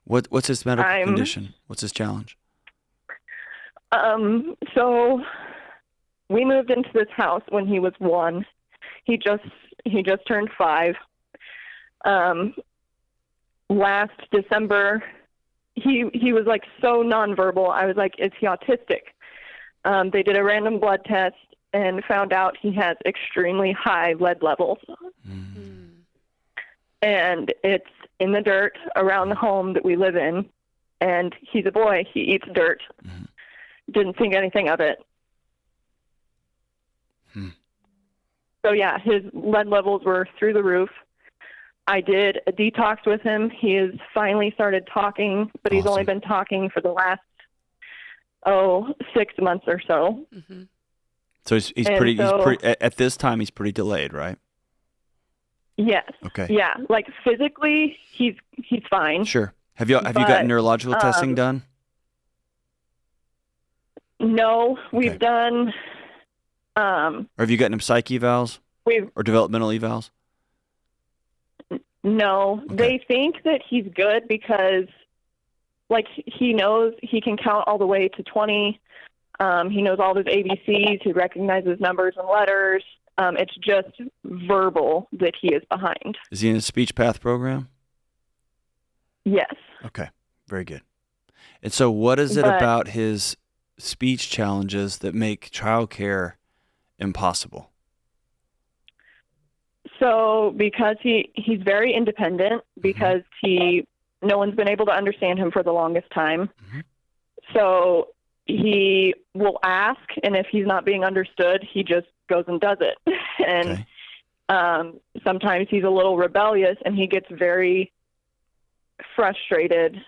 What's his medical condition? What's his challenge? So we moved into this house when he was 1. He just turned 5. Last December, he was like so nonverbal. I was like, is he autistic? They did a random blood test and found out he has extremely high lead levels. Mm. And it's in the dirt around the home that we live in. And he's a boy. He eats dirt. Mm. Didn't think anything of it. Hmm. So, yeah, his lead levels were through the roof. I did a detox with him. He has finally started talking, but he's only been talking for the last, 6 months or so. Mm-hmm. So he's pretty, at this time, he's pretty delayed, right? Yes. Okay. Yeah, like physically, he's fine. Sure. Have you gotten neurological testing done? No, we've done. Or have you gotten him psych evals? Or developmental evals? No, okay. They think that he's good because, like, he knows he can count all the way to 20. He knows all of his ABCs. He recognizes numbers and letters. It's just verbal that he is behind. Is he in a speech path program? Yes. Okay, very good. And so what is it about his speech challenges that make childcare impossible? So because he's very independent, because no one's been able to understand him for the longest time. Mm-hmm. So he will ask, and if he's not being understood, he just goes and does it. And sometimes he's a little rebellious, and he gets very frustrated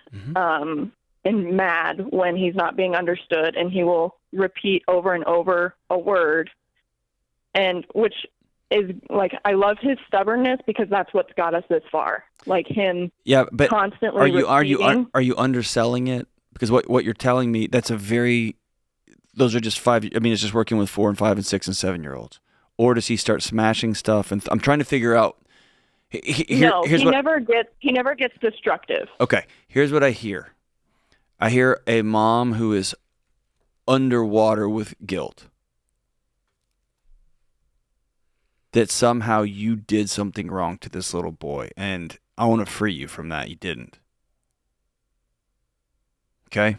and mad when he's not being understood, and he will repeat over and over a word, and which is like, I love his stubbornness because that's what's got us this far. Like him, but constantly. Are you underselling it? Because what you're telling me, those are just 5. I mean, it's just working with 4 and 5 and 6 and 7-year-olds, or does he start smashing stuff? And I'm trying to figure out. He never gets destructive. Okay, here's what I hear. I hear a mom who is underwater with guilt. That somehow you did something wrong to this little boy, and I want to free you from that. You didn't. Okay?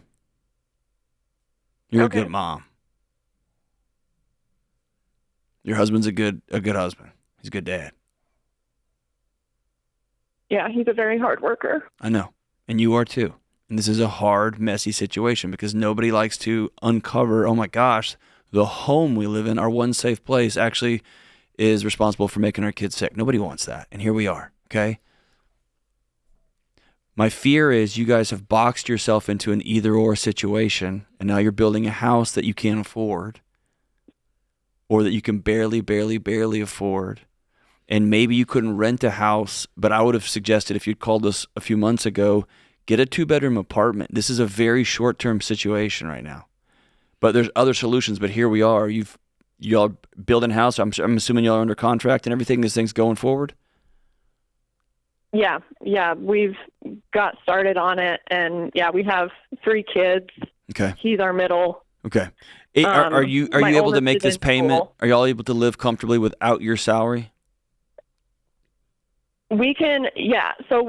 You're a good mom. Your husband's a good husband. He's a good dad. Yeah, he's a very hard worker. I know. And you are too. And this is a hard, messy situation because nobody likes to uncover, oh my gosh, the home we live in, our one safe place, actually is responsible for making our kids sick. Nobody wants that. And here we are, okay? My fear is you guys have boxed yourself into an either-or situation, and now you're building a house that you can't afford or that you can barely afford. And maybe you couldn't rent a house, but I would have suggested if you'd called us a few months ago, get a 2-bedroom apartment. This is a very short-term situation right now. But there's other solutions, but here we are. Y'all building a house. I'm assuming y'all are under contract and everything. This thing's going forward? Yeah. We've got started on it, and we have 3 kids. Okay. He's our middle. Okay. Are you able to make this payment? School. Are y'all able to live comfortably without your salary? We can, So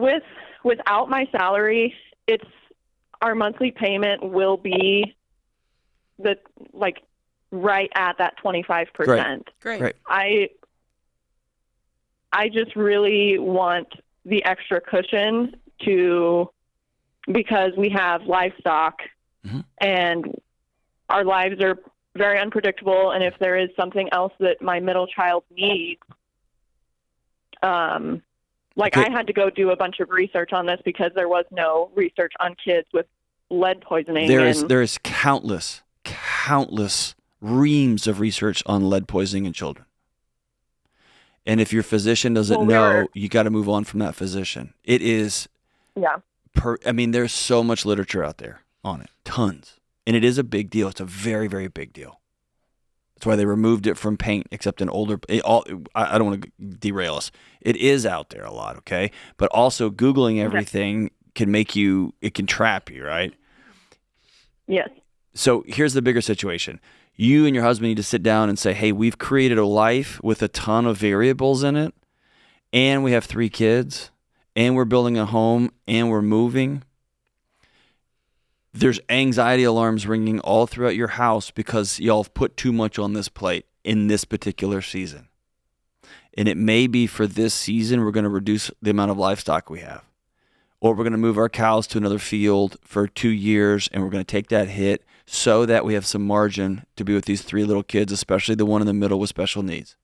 without Salary, it's our monthly payment will be right at that 25%. Great. I just really want the extra cushion because we have livestock and our lives are very unpredictable. And if there is something else that my middle child needs, I had to go do a bunch of research on this because there was no research on kids with lead poisoning. There is countless reams of research on lead poisoning in children. And if your physician doesn't know, you got to move on from that physician. It is, there's so much literature out there on it, tons. And it is a big deal. It's a very, very big deal. That's why they removed it from paint, except in older, I don't want to derail us. It is out there a lot, okay? But also Googling everything it can trap you, right? Yes. So here's the bigger situation. You and your husband need to sit down and say, hey, we've created a life with a ton of variables in it, and we have 3 kids, and we're building a home, and we're moving. There's anxiety alarms ringing all throughout your house because y'all have put too much on this plate in this particular season. And it may be for this season, we're going to reduce the amount of livestock we have. Or we're going to move our cows to another field for 2 years, and we're going to take that hit so that we have some margin to be with these 3 little kids, especially the one in the middle with special needs.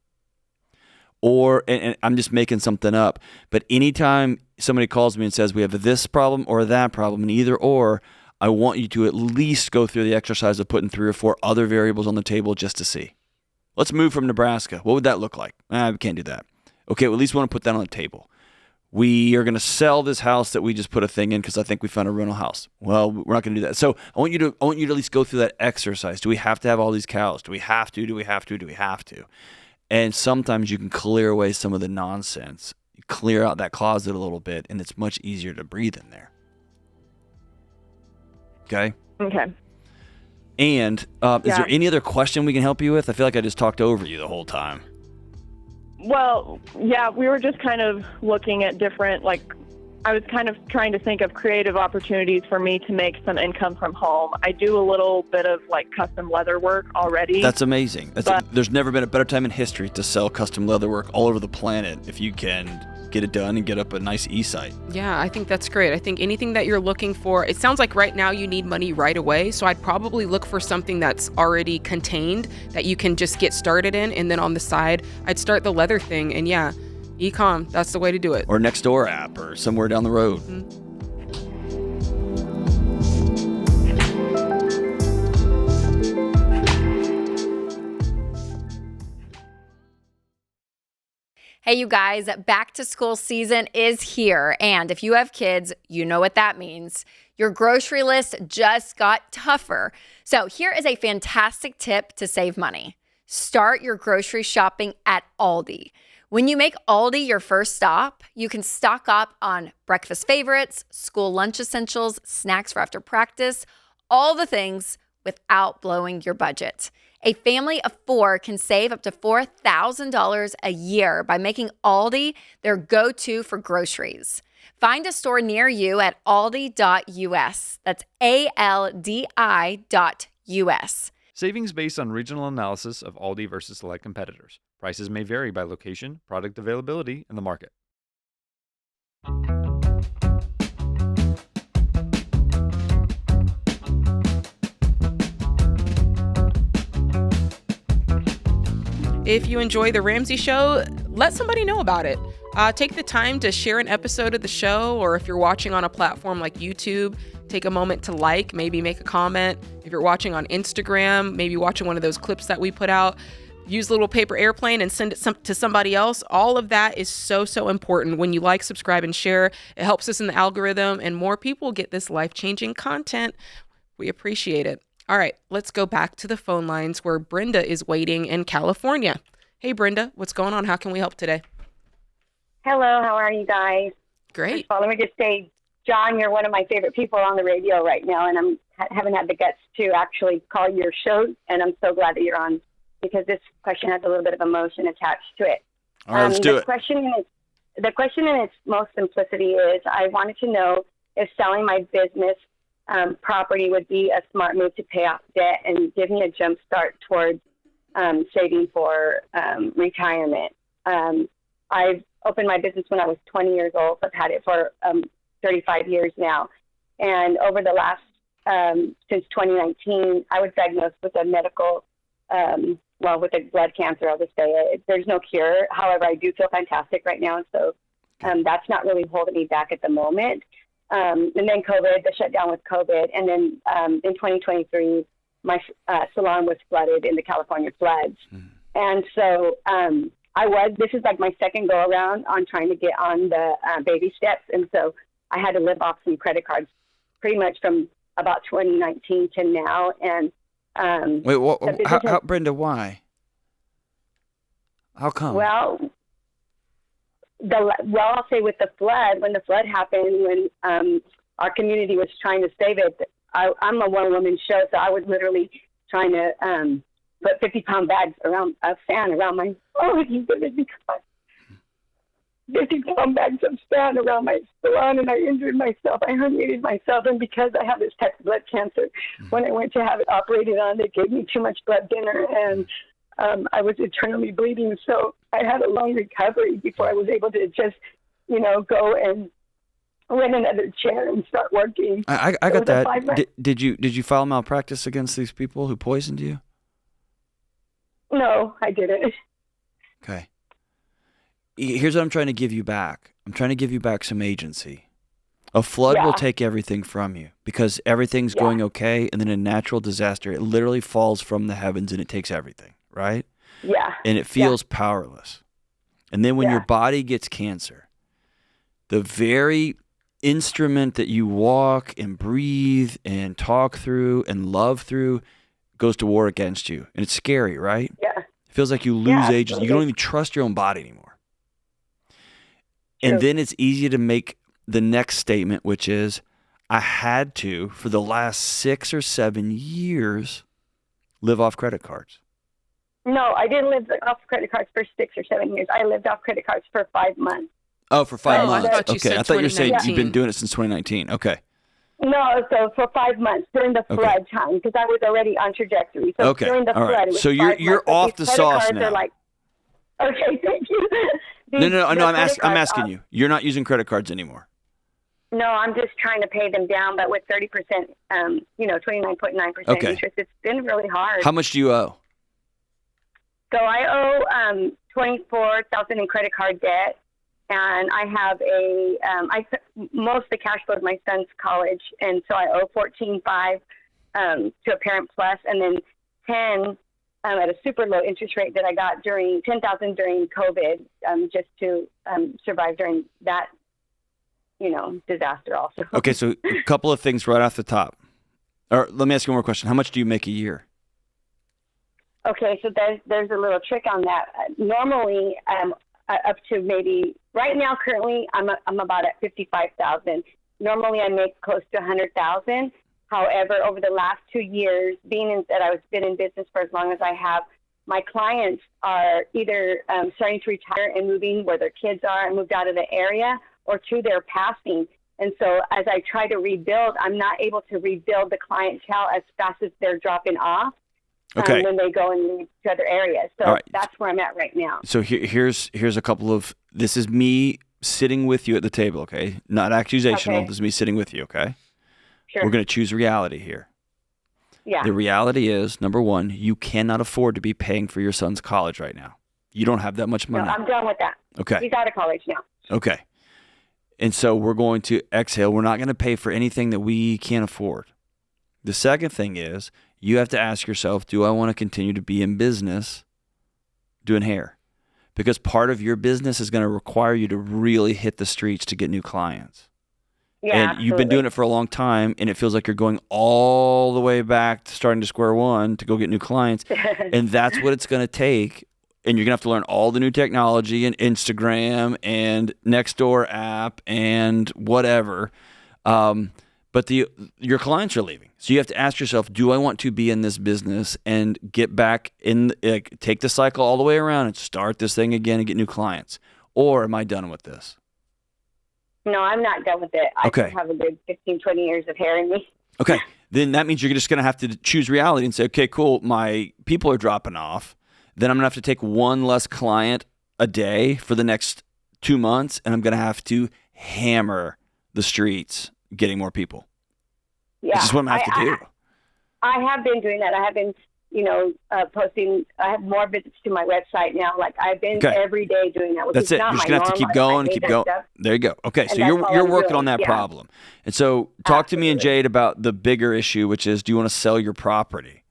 Or, and I'm just making something up, but anytime somebody calls me and says we have this problem or that problem, and either or, I want you to at least go through the exercise of putting 3 or 4 other variables on the table just to see. Let's move from Nebraska. What would that look like? We can't do that. Okay, we at least want to put that on the table. We are going to sell this house that we just put a thing in because I think we found a rental house. Well, we're not going to do that. So I want you to at least go through that exercise. Do we have to have all these cows? Do we have to? Do we have to? Do we have to? And sometimes you can clear away some of the nonsense, clear out that closet a little bit, and it's much easier to breathe in there. Okay? Okay. And is there any other question we can help you with? I feel like I just talked over you the whole time. Well, yeah, we were just kind of looking at different, I was kind of trying to think of creative opportunities for me to make some income from home. I do a little bit of custom leather work already. That's amazing. There's never been a better time in history to sell custom leather work all over the planet if you can get it done and get up a nice e-site. Yeah, I think that's great. I think anything that you're looking for, it sounds like right now you need money right away. So I'd probably look for something that's already contained that you can just get started in. And then on the side, I'd start the leather thing. And yeah, e-com, that's the way to do it. Or Nextdoor app or somewhere down the road. Mm-hmm. Hey, you guys, back to school season is here. And if you have kids, you know what that means. Your grocery list just got tougher. So here is a fantastic tip to save money. Start your grocery shopping at Aldi. When you make Aldi your first stop, you can stock up on breakfast favorites, school lunch essentials, snacks for after practice, all the things without blowing your budget. A family of 4 can save up to $4,000 a year by making Aldi their go-to for groceries. Find a store near you at aldi.us. That's ALDI.us. Savings based on regional analysis of Aldi versus select competitors. Prices may vary by location, product availability, and the market. If you enjoy The Ramsey Show, let somebody know about it. Take the time to share an episode of the show, or if you're watching on a platform like YouTube, take a moment to maybe make a comment. If you're watching on Instagram, maybe watching one of those clips that we put out, use a little paper airplane and send it to somebody else. All of that is so, so important. When you subscribe, and share, it helps us in the algorithm, and more people get this life-changing content. We appreciate it. All right, let's go back to the phone lines where Brenda is waiting in California. Hey, Brenda, what's going on? How can we help today? Hello, how are you guys? Great. Well, let me just say, John, you're one of my favorite people on the radio right now, and I haven't had the guts to actually call your show, and I'm so glad that you're on, because this question has a little bit of emotion attached to it. All right, let's do it. The question in its most simplicity is, I wanted to know if selling my business property would be a smart move to pay off debt and give me a jump start towards saving for retirement. I've opened my business when I was 20 years old. I've had it for 35 years now. And over the last, since 2019, I was diagnosed with a medical, with a blood cancer, I'll just say it. There's no cure. However, I do feel fantastic right now. So that's not really holding me back at the moment. And then COVID, the shutdown with COVID. And then in 2023, my salon was flooded in the California floods. And so this is like my second go around on trying to get on the baby steps. And so I had to live off some credit cards pretty much from about 2019 to now. And wait, Brenda, why? How come? Well, I'll say with the flood, when the flood happened, when our community was trying to save it, I'm a one-woman show, so I was literally trying to put 50-pound bags of sand around my, 50-pound bags of sand around my salon, and I injured myself. I herniated myself, and because I have this type of blood cancer, when I went to have it operated on, they gave me too much blood thinner, and I was internally bleeding. So I had a long recovery before I was able to just, go and rent another chair and start working. I got that. Did you file malpractice against these people who poisoned you? No, I didn't. Okay. Here's what I'm trying to give you back. I'm trying to give you back some agency. A flood will take everything from you because everything's going okay, and then a natural disaster, it literally falls from the heavens and it takes everything, right? Yeah. And it feels powerless. And then when your body gets cancer, the very instrument that you walk and breathe and talk through and love through goes to war against you. And it's scary, right? Yeah. It feels like you lose agency. You don't even trust your own body anymore. And then it's easy to make the next statement, which is, I had to, for the last 6 or 7 years, live off credit cards. No, I didn't live off credit cards for 6 or 7 years. I lived off credit cards for 5 months. Oh, for 5 months. I thought you Okay, said I thought you were saying 2019. you've been doing it since 2019. Okay. No, so for 5 months during the flood time, because I was already on trajectory. So during the flood, it was so you're off the sauce now. Okay, thank you. No, I'm asking you. You're not using credit cards anymore. No, I'm just trying to pay them down, but with 30%, 29.9% interest, it's been really hard. How much do you owe? So I owe $24,000 in credit card debt, and I have most of the cash flow of my son's college, and so I owe $14,500 to a Parent Plus, and then $10,000 at a super low interest rate that I got $10,000 during COVID, just to survive during that, disaster also. Okay, so a couple of things right off the top. Or let me ask you one more question. How much do you make a year? Okay, so there's a little trick on that. Normally, up to maybe right now, currently, I'm about at $55,000. Normally, I make close to $100,000. However, over the last 2 years, that I've been in business for as long as I have, my clients are either starting to retire and moving where their kids are and moved out of the area, or two, they're passing. And so as I try to rebuild, I'm not able to rebuild the clientele as fast as they're dropping off when they go and move to other areas. So that's where I'm at right now. So here's a couple of, this is me sitting with you at the table, okay? Not accusational. Okay. This is me sitting with you, okay? Sure. We're going to choose reality here. Yeah. The reality is, number one, you cannot afford to be paying for your son's college right now. You don't have that much money. No, I'm done with that. Okay. He's out of college now. Okay. And so we're going to exhale. We're not going to pay for anything that we can't afford. The second thing is, you have to ask yourself, do I want to continue to be in business doing hair? Because part of your business is going to require you to really hit the streets to get new clients. Yeah, and you've been doing it for a long time, and it feels like you're going all the way back to starting to square one to go get new clients. And that's what it's going to take. And you're going to have to learn all the new technology and Instagram and Nextdoor app and whatever. But your clients are leaving. So you have to ask yourself, do I want to be in this business and get back in, take the cycle all the way around and start this thing again and get new clients? Or am I done with this? No, I'm not done with it. I still have a good 15, 20 years of hair in me. Okay. Then that means you're just going to have to choose reality and say, okay, cool, my people are dropping off. Then I'm going to have to take one less client a day for the next 2 months, and I'm going to have to hammer the streets getting more people. Yeah. This is what I'm going to have to do. I have been doing that. I have been, posting. I have more visits to my website now. Like I've been every day doing that. Which That's is it. not You're just my going to have to keep going, keep going. There you go. Okay, so you're working on that problem. And so talk to me and Jade about the bigger issue, which is, do you want to sell your property?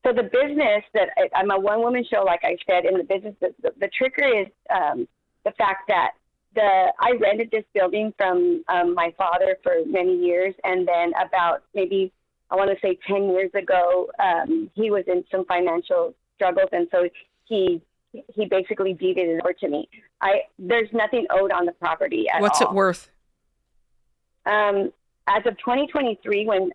So the business that I'm a one-woman show, like I said, in the business, the trigger is the fact that I rented this building from my father for many years, and then about maybe, I want to say 10 years ago, he was in some financial struggles, and so he basically deeded it over to me. There's nothing owed on the property at all. What's it worth? As of 2023, when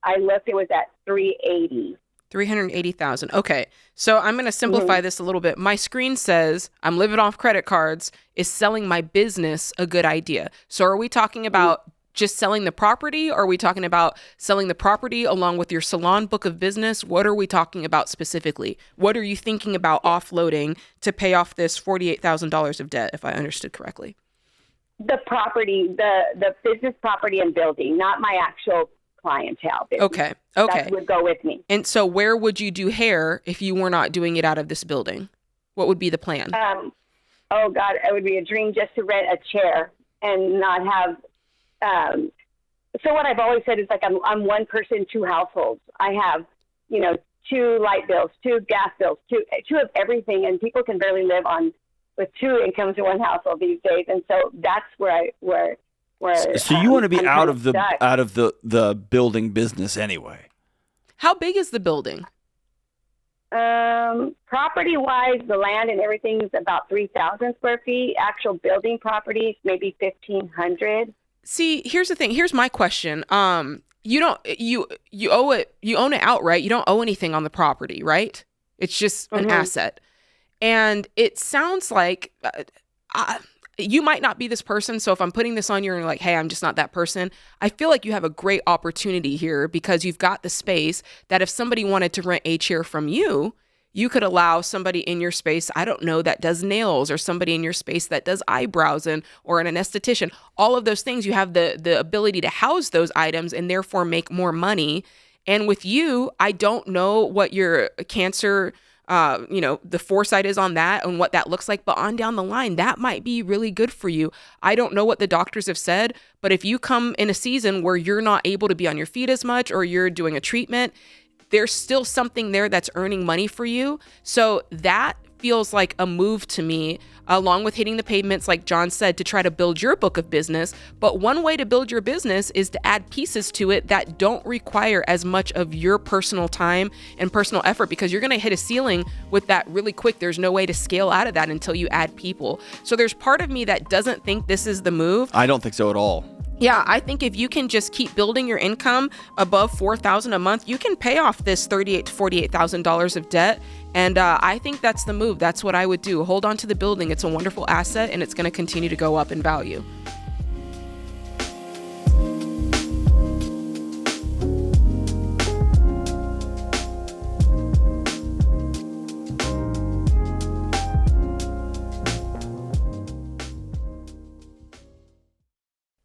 I looked, it was at $380,000. $380,000. Okay. So I'm going to simplify this a little bit. My screen says I'm living off credit cards. Is selling my business a good idea? So are we talking about just selling the property? Or are we talking about selling the property along with your salon book of business? What are we talking about specifically? What are you thinking about offloading to pay off this $48,000 of debt, if I understood correctly? The property, the business property and building, not my actual clientele business. Okay. That would go with me. And so where would you do hair if you were not doing it out of this building? What would be the plan? Oh God, it would be a dream just to rent a chair and not have. So what I've always said is like I'm one person, two households. I have, 2 light bills, 2 gas bills, two of everything, and people can barely live with 2 incomes in one household these days. And so that's where. So you want to be out of the building business anyway? How big is the building? Property wise, the land and everything is about 3,000 square feet. Actual building property, maybe 1,500. See, here's the thing. Here's my question. You own it outright. You don't owe anything on the property, right? It's just an asset. And it sounds like you might not be this person. So if I'm putting this on you and you're like, hey, I'm just not that person, I feel like you have a great opportunity here because you've got the space that if somebody wanted to rent a chair from you, you could allow somebody in your space, I don't know, that does nails, or somebody in your space that does eyebrows or an esthetician. All of those things, you have the ability to house those items and therefore make more money. And with you, I don't know what your cancer, the foresight is on that and what that looks like, but on down the line, that might be really good for you. I don't know what the doctors have said, but if you come in a season where you're not able to be on your feet as much or you're doing a treatment, there's still something there that's earning money for you. So that feels like a move to me, along with hitting the pavements, like John said, to try to build your book of business. But one way to build your business is to add pieces to it that don't require as much of your personal time and personal effort, because you're going to hit a ceiling with that really quick. There's no way to scale out of that until you add people. So there's part of me that doesn't think this is the move. I don't think so at all. Yeah, I think if you can just keep building your income above $4,000 a month, you can pay off this $38,000 to $48,000 of debt. And I think that's the move. That's what I would do. Hold on to the building. It's a wonderful asset, and it's going to continue to go up in value.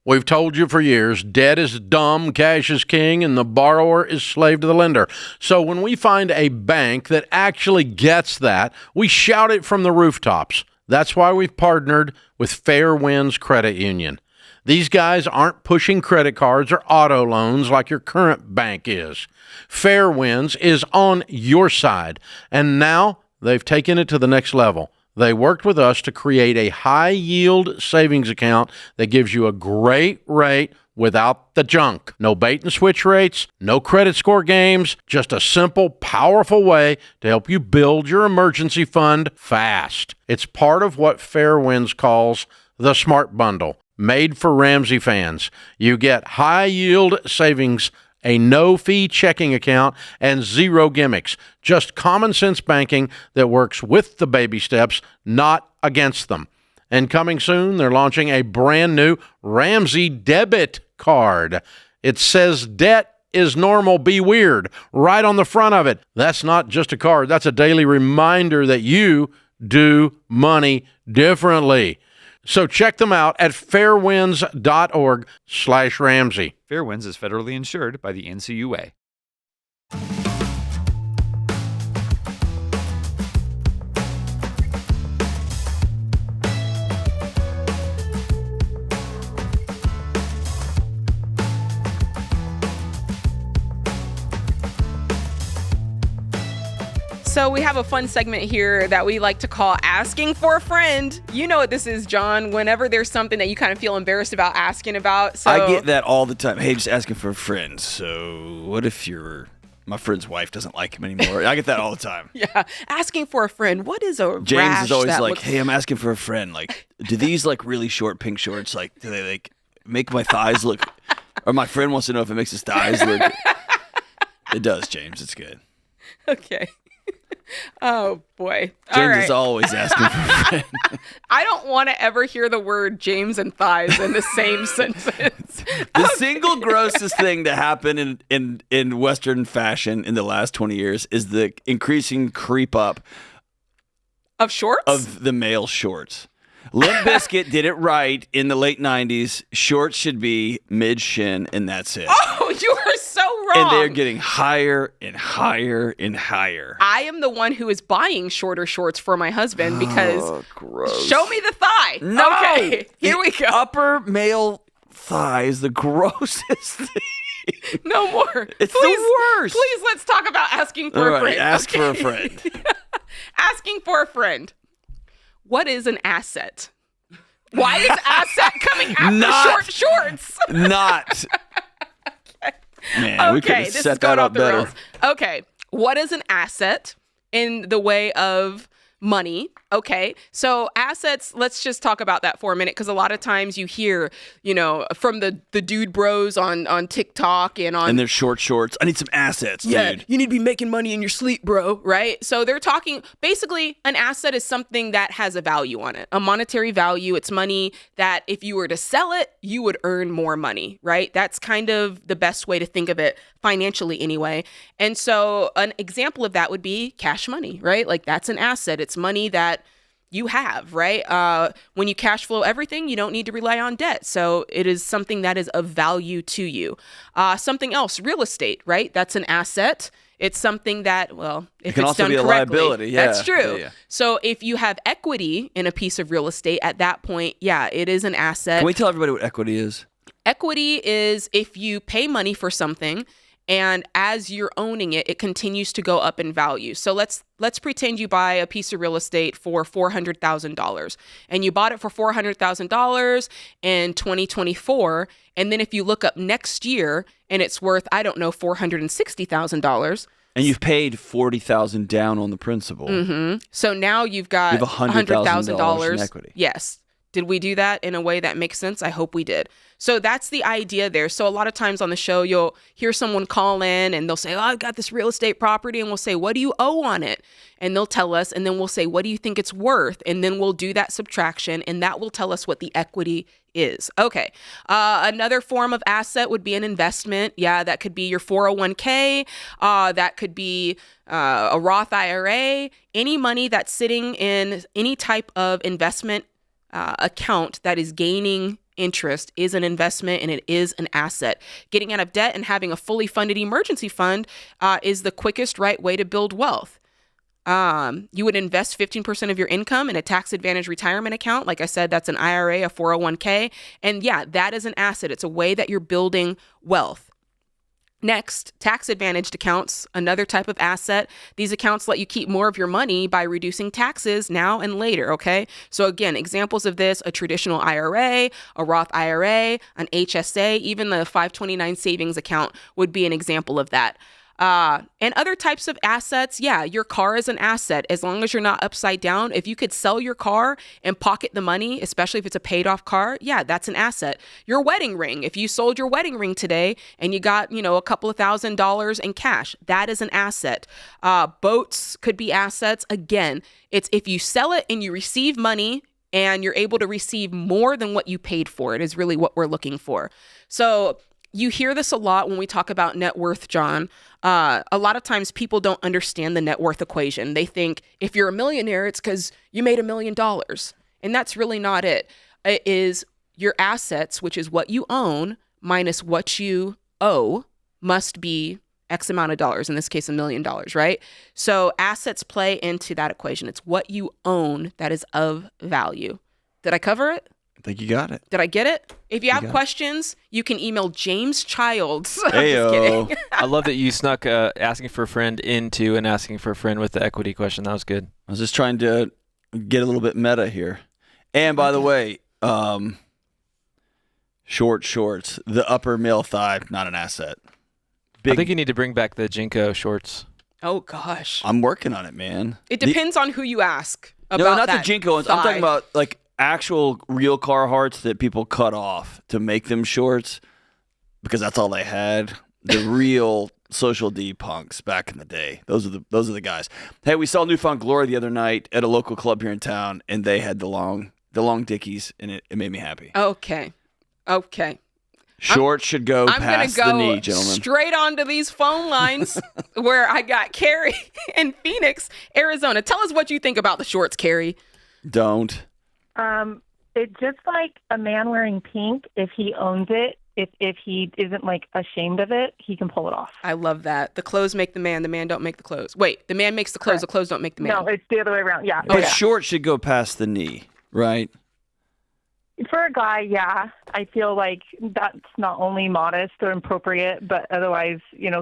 We've told you for years, debt is dumb, cash is king, and the borrower is slave to the lender. So when we find a bank that actually gets that, we shout it from the rooftops. That's why we've partnered with Fair Winds Credit Union. These guys aren't pushing credit cards or auto loans like your current bank is. Fair Winds is on your side, and now they've taken it to the next level. They worked with us to create a high-yield savings account that gives you a great rate without the junk. No bait-and-switch rates, no credit score games, just a simple, powerful way to help you build your emergency fund fast. It's part of what Fairwinds calls the Smart Bundle, made for Ramsey fans. You get high-yield savings, a no-fee checking account, and zero gimmicks. Just common sense banking that works with the baby steps, not against them. And coming soon, they're launching a brand new Ramsey debit card. It says debt is normal, be weird, right on the front of it. That's not just a card. That's a daily reminder that you do money differently. So check them out at fairwinds.org/Ramsey. Fairwinds is federally insured by the NCUA. So we have a fun segment here that we like to call Asking for a Friend. You know what this is, John. Whenever there's something that you kind of feel embarrassed about asking about. So I get that all the time. Hey, just asking for a friend. So what if my friend's wife doesn't like him anymore? I get that all the time. Yeah. Asking for a friend. What is a James rash is always that like, looks- hey, I'm asking for a friend. Like, do these like really short pink shorts, like, do they like make my thighs look, or my friend wants to know if it makes his thighs look. It does, James. It's good. Okay. Oh, boy. James is always asking for a friend. I don't want to ever hear the word James and thighs in the same sentence. The single grossest thing to happen in Western fashion in the last 20 years is the increasing creep up of shorts? Of the male shorts. Limp Bizkit did it right in the late 90s. Shorts should be mid-shin, and that's it. Oh, you are so wrong. And they're getting higher and higher and higher. I am the one who is buying shorter shorts for my husband because gross. Show me the thigh. No. Okay, here we go. Upper male thigh is the grossest thing. No more. It's the worst. Please, let's talk about asking for a friend. Ask for a friend. Asking for a friend. What is an asset? Why is asset coming after short shorts? Not. Okay. Man, we could have set that up better. Rails. Okay. What is an asset in the way of money? Okay. So assets, let's just talk about that for a minute, because a lot of times you hear, from the dude bros on TikTok and their short shorts. I need some assets, dude. Yeah, you need to be making money in your sleep, bro, right? So they're talking, basically, an asset is something that has a value on it, a monetary value. It's money that if you were to sell it, you would earn more money, right? That's kind of the best way to think of it financially anyway. And so an example of that would be cash money, right? Like that's an asset. It's money that you have, right? When you cash flow everything, you don't need to rely on debt. So it is something that is of value to you. Something else, real estate, right? That's an asset. It's something that, well, if it can it's also done be a correctly, liability. Yeah. That's true. Yeah. So if you have equity in a piece of real estate, at that point, yeah, it is an asset. Can we tell everybody what equity is? Equity is if you pay money for something, and as you're owning it, it continues to go up in value. So let's pretend you buy a piece of real estate for $400,000, and you bought it for $400,000 in 2024. And then if you look up next year and it's worth, I don't know, $460,000. And you've paid $40,000 down on the principal. Mm-hmm. So now you've got $100,000 in equity. Yes. Did we do that in a way that makes sense? I hope we did. So that's the idea there. So a lot of times on the show, you'll hear someone call in and they'll say, oh, I've got this real estate property. And we'll say, what do you owe on it? And they'll tell us. And then we'll say, what do you think it's worth? And then we'll do that subtraction. And that will tell us what the equity is. Okay. Another form of asset would be an investment. Yeah, that could be your 401k. That could be a Roth IRA. Any money that's sitting in any type of investment account that is gaining interest is an investment, and it is an asset. Getting out of debt and having a fully funded emergency fund is the quickest right way to build wealth. You would invest 15% of your income in a tax-advantaged retirement account. Like I said, that's an IRA, a 401k. And yeah, that is an asset. It's a way that you're building wealth. Next, tax-advantaged accounts, another type of asset. These accounts let you keep more of your money by reducing taxes now and later, okay? So again, examples of this, a traditional IRA, a Roth IRA, an HSA, even the 529 savings account would be an example of that. And other types of assets, yeah, your car is an asset as long as you're not upside down. If you could sell your car and pocket the money, especially if it's a paid off car, yeah, that's an asset. Your wedding ring, if you sold your wedding ring today and you got, a couple of $1,000s in cash, that is an asset. Boats could be assets. Again, it's if you sell it and you receive money and you're able to receive more than what you paid for it is really what we're looking for. So you hear this a lot when we talk about net worth, John. A lot of times people don't understand the net worth equation. They think if you're a millionaire, it's because you made $1 million. And that's really not it. It is your assets, which is what you own, minus what you owe, must be X amount of dollars, in this case, $1 million, right? So assets play into that equation. It's what you own that is of value. Did I cover it? I think you got it. Did I get it? If you have questions, you can email James Childs. Heyo. I love that you snuck asking for a friend into and asking for a friend with the equity question. That was good. I was just trying to get a little bit meta here. And by the way, shorts, the upper male thigh, not an asset. I think you need to bring back the Jinko shorts. Oh, gosh. I'm working on it, man. It depends on who you ask about No, not that the Jinko ones. I'm talking about like actual real Carhartts that people cut off to make them shorts because that's all they had. The real social D punks back in the day. Those are the guys. Hey, we saw Newfound Glory the other night at a local club here in town, and they had the long dickies, and it made me happy. Okay. Shorts should go past the knee, gentlemen. Straight onto these phone lines where I got Carrie in Phoenix, Arizona. Tell us what you think about the shorts, Carrie. Don't. It's just like a man wearing pink. If he owns it, if he isn't like ashamed of it, he can pull it off. I love that. The clothes make the man don't make the clothes. Wait, the man makes the clothes, Correct. The clothes don't make the man. No, it's the other way around. Yeah. But shorts should go past the knee, right? For a guy, yeah. I feel like that's not only modest or appropriate, but otherwise,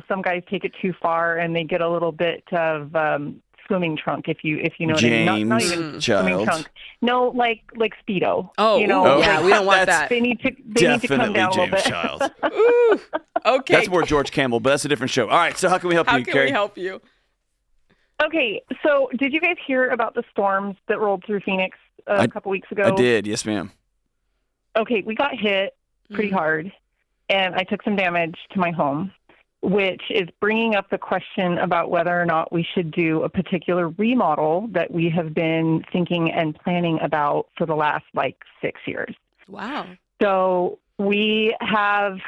some guys take it too far and they get a little bit of swimming trunk, if you know what I mean. Not even swimming trunk. No, like Speedo. Oh, yeah, we don't want that. They need to come down a little bit. Child. Ooh, okay. That's more George Campbell, but that's a different show. All right, so how can we help you, Carrie? How can we help you? Okay, so did you guys hear about the storms that rolled through Phoenix a couple weeks ago? I did, yes, ma'am. Okay, we got hit pretty hard, and I took some damage to my home, which is bringing up the question about whether or not we should do a particular remodel that we have been thinking and planning about for the last 6 years. Wow. So we have,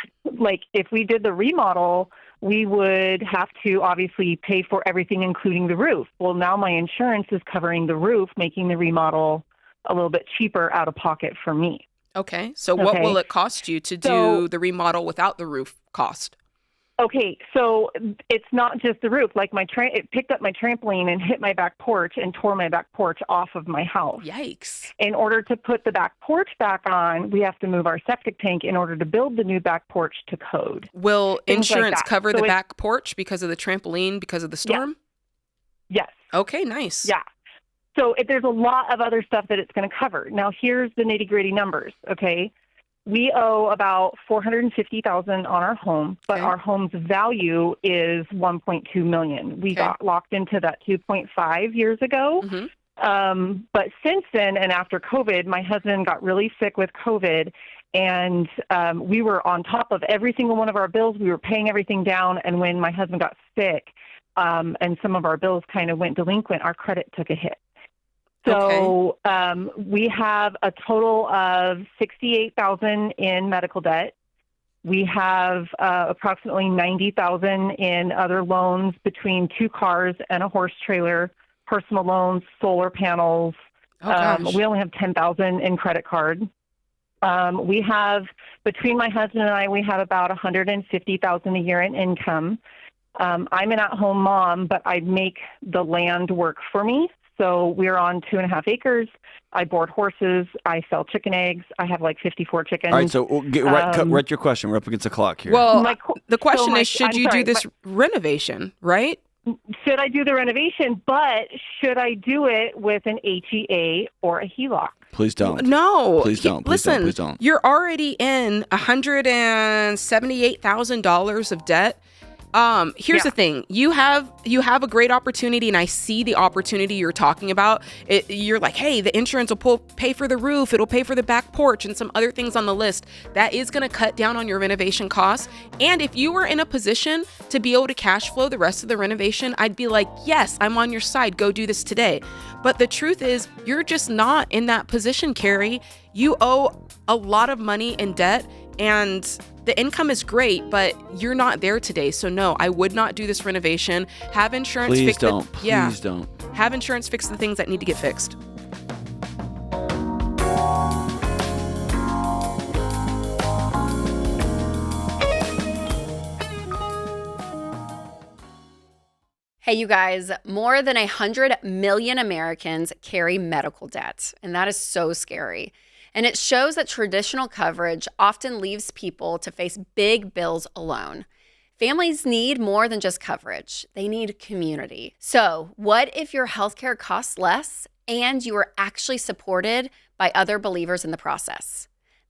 if we did the remodel, we would have to obviously pay for everything, including the roof. Well, now my insurance is covering the roof, making the remodel a little bit cheaper out of pocket for me. Okay. So what will it cost you to do the remodel without the roof cost? Okay, so it's not just the roof. It picked up my trampoline and hit my back porch and tore my back porch off of my house. Yikes. In order to put the back porch back on, we have to move our septic tank in order to build the new back porch to code. Will insurance cover the back porch because of the trampoline, because of the storm? Yes. Okay, nice. Yeah. So there's a lot of other stuff that it's going to cover. Now, here's the nitty-gritty numbers, okay? We owe about $450,000 on our home, but our home's value is $1.2 million. We got locked into that 2.5 years ago. But since then, and after COVID, my husband got really sick with COVID, and we were on top of every single one of our bills. We were paying everything down, and when my husband got sick and some of our bills kind of went delinquent, our credit took a hit. So we have a total of $68,000 in medical debt. We have approximately $90,000 in other loans between 2 cars and a horse trailer, personal loans, solar panels. We only have $10,000 in credit card. We have, between my husband and I, we have about $150,000 a year in income. I'm an at-home mom, but I make the land work for me. So we're on 2.5 acres. I board horses. I sell chicken eggs. I have 54 chickens. All right, so write your question. We're up against the clock here. Well, the question is, should you do this renovation, right? Should I do the renovation, but should I do it with an HEA or a HELOC? Please don't. No. Please don't. Please don't. You're already in $178,000 of debt. Here's the thing. You have a great opportunity, and I see the opportunity you're talking about. You're like, hey, the insurance will pay for the roof. It'll pay for the back porch and some other things on the list. That is going to cut down on your renovation costs. And if you were in a position to be able to cash flow the rest of the renovation, I'd be like, yes, I'm on your side. Go do this today. But the truth is, you're just not in that position, Carrie. You owe a lot of money in debt, and the income is great, but you're not there today. So no, I would not do this renovation. Have insurance fix Please don't. Have insurance fix the things that need to get fixed. Hey, you guys, more than 100 million Americans carry medical debt, and that is so scary. And it shows that traditional coverage often leaves people to face big bills alone. Families need more than just coverage. They need community. So what if your healthcare costs less and you are actually supported by other believers in the process?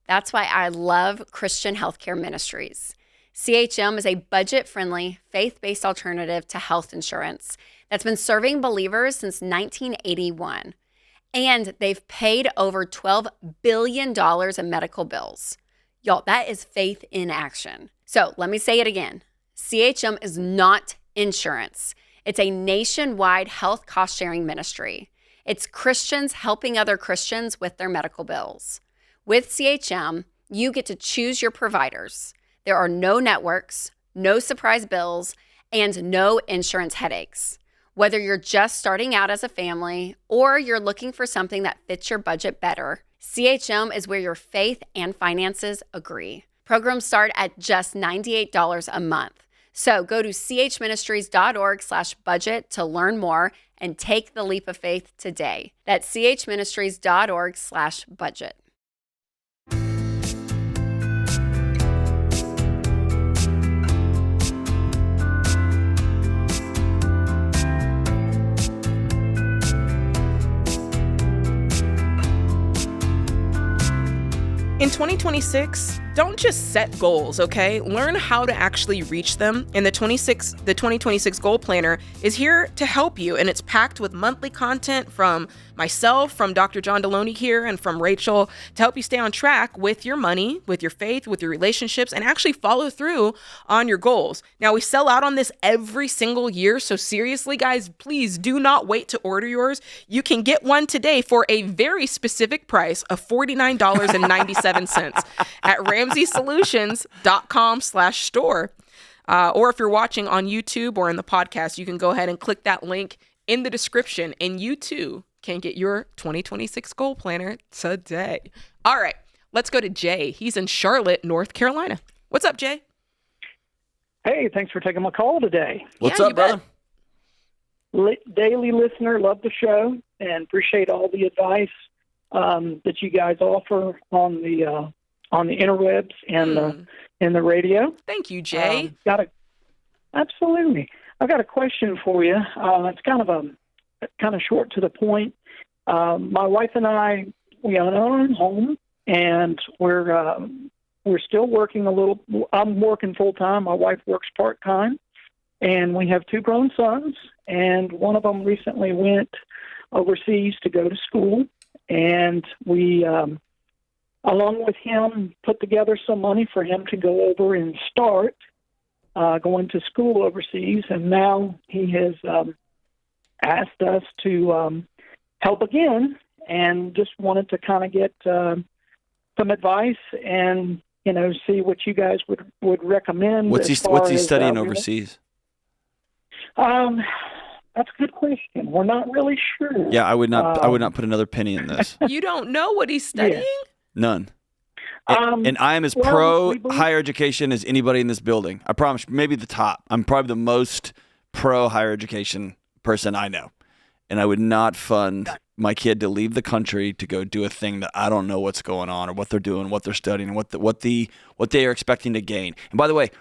That's why I love Christian Healthcare Ministries. CHM is a budget-friendly, faith-based alternative to health insurance that's been serving believers since 1981. And they've paid over $12 billion in medical bills. Y'all, that is faith in action. So let me say it again. CHM is not insurance. It's a nationwide health cost-sharing ministry. It's Christians helping other Christians with their medical bills. With CHM, you get to choose your providers. There are no networks, no surprise bills, and no insurance headaches. Whether you're just starting out as a family or you're looking for something that fits your budget better, CHM is where your faith and finances agree. Programs start at just $98 a month. So go to chministries.org/budget to learn more and take the leap of faith today. That's chministries.org/budget. In 2026, don't just set goals, okay? Learn how to actually reach them. And the 2026 Goal Planner is here to help you. And it's packed with monthly content from myself, from Dr. John Delony here, and from Rachel to help you stay on track with your money, with your faith, with your relationships, and actually follow through on your goals. Now, we sell out on this every single year. So seriously, guys, please do not wait to order yours. You can get one today for a very specific price of $49.97 at RamseySolutions.com/store. Or if you're watching on YouTube or in the podcast, you can go ahead and click that link in the description, and you too can get your 2026 Goal Planner today. All right, let's go to Jay. He's in Charlotte, North Carolina. What's up, Jay? Hey, thanks for taking my call today. What's up, brother? Daily listener, love the show, and appreciate all the advice that you guys offer on the interwebs and in the radio. Thank you, Jay. Absolutely. I've got a question for you. It's kind of short to the point. My wife and I, we own our own home, and we're still working a little. I'm working full time. My wife works part time, and we have two grown sons. And one of them recently went overseas to go to school. And we, along with him, put together some money for him to go over and start going to school overseas. And now he has asked us to help again, and just wanted to kind of get some advice and, see what you guys would recommend. What's he studying overseas? That's a good question. We're not really sure. Yeah, I would not put another penny in this. You don't know what he's studying? Yeah. None. And I am as pro higher education as anybody in this building. I promise, maybe the top. I'm probably the most pro higher education person I know. And I would not fund my kid to leave the country to go do a thing that I don't know what's going on or what they're doing, what they're studying, and what they are expecting to gain. And by the way,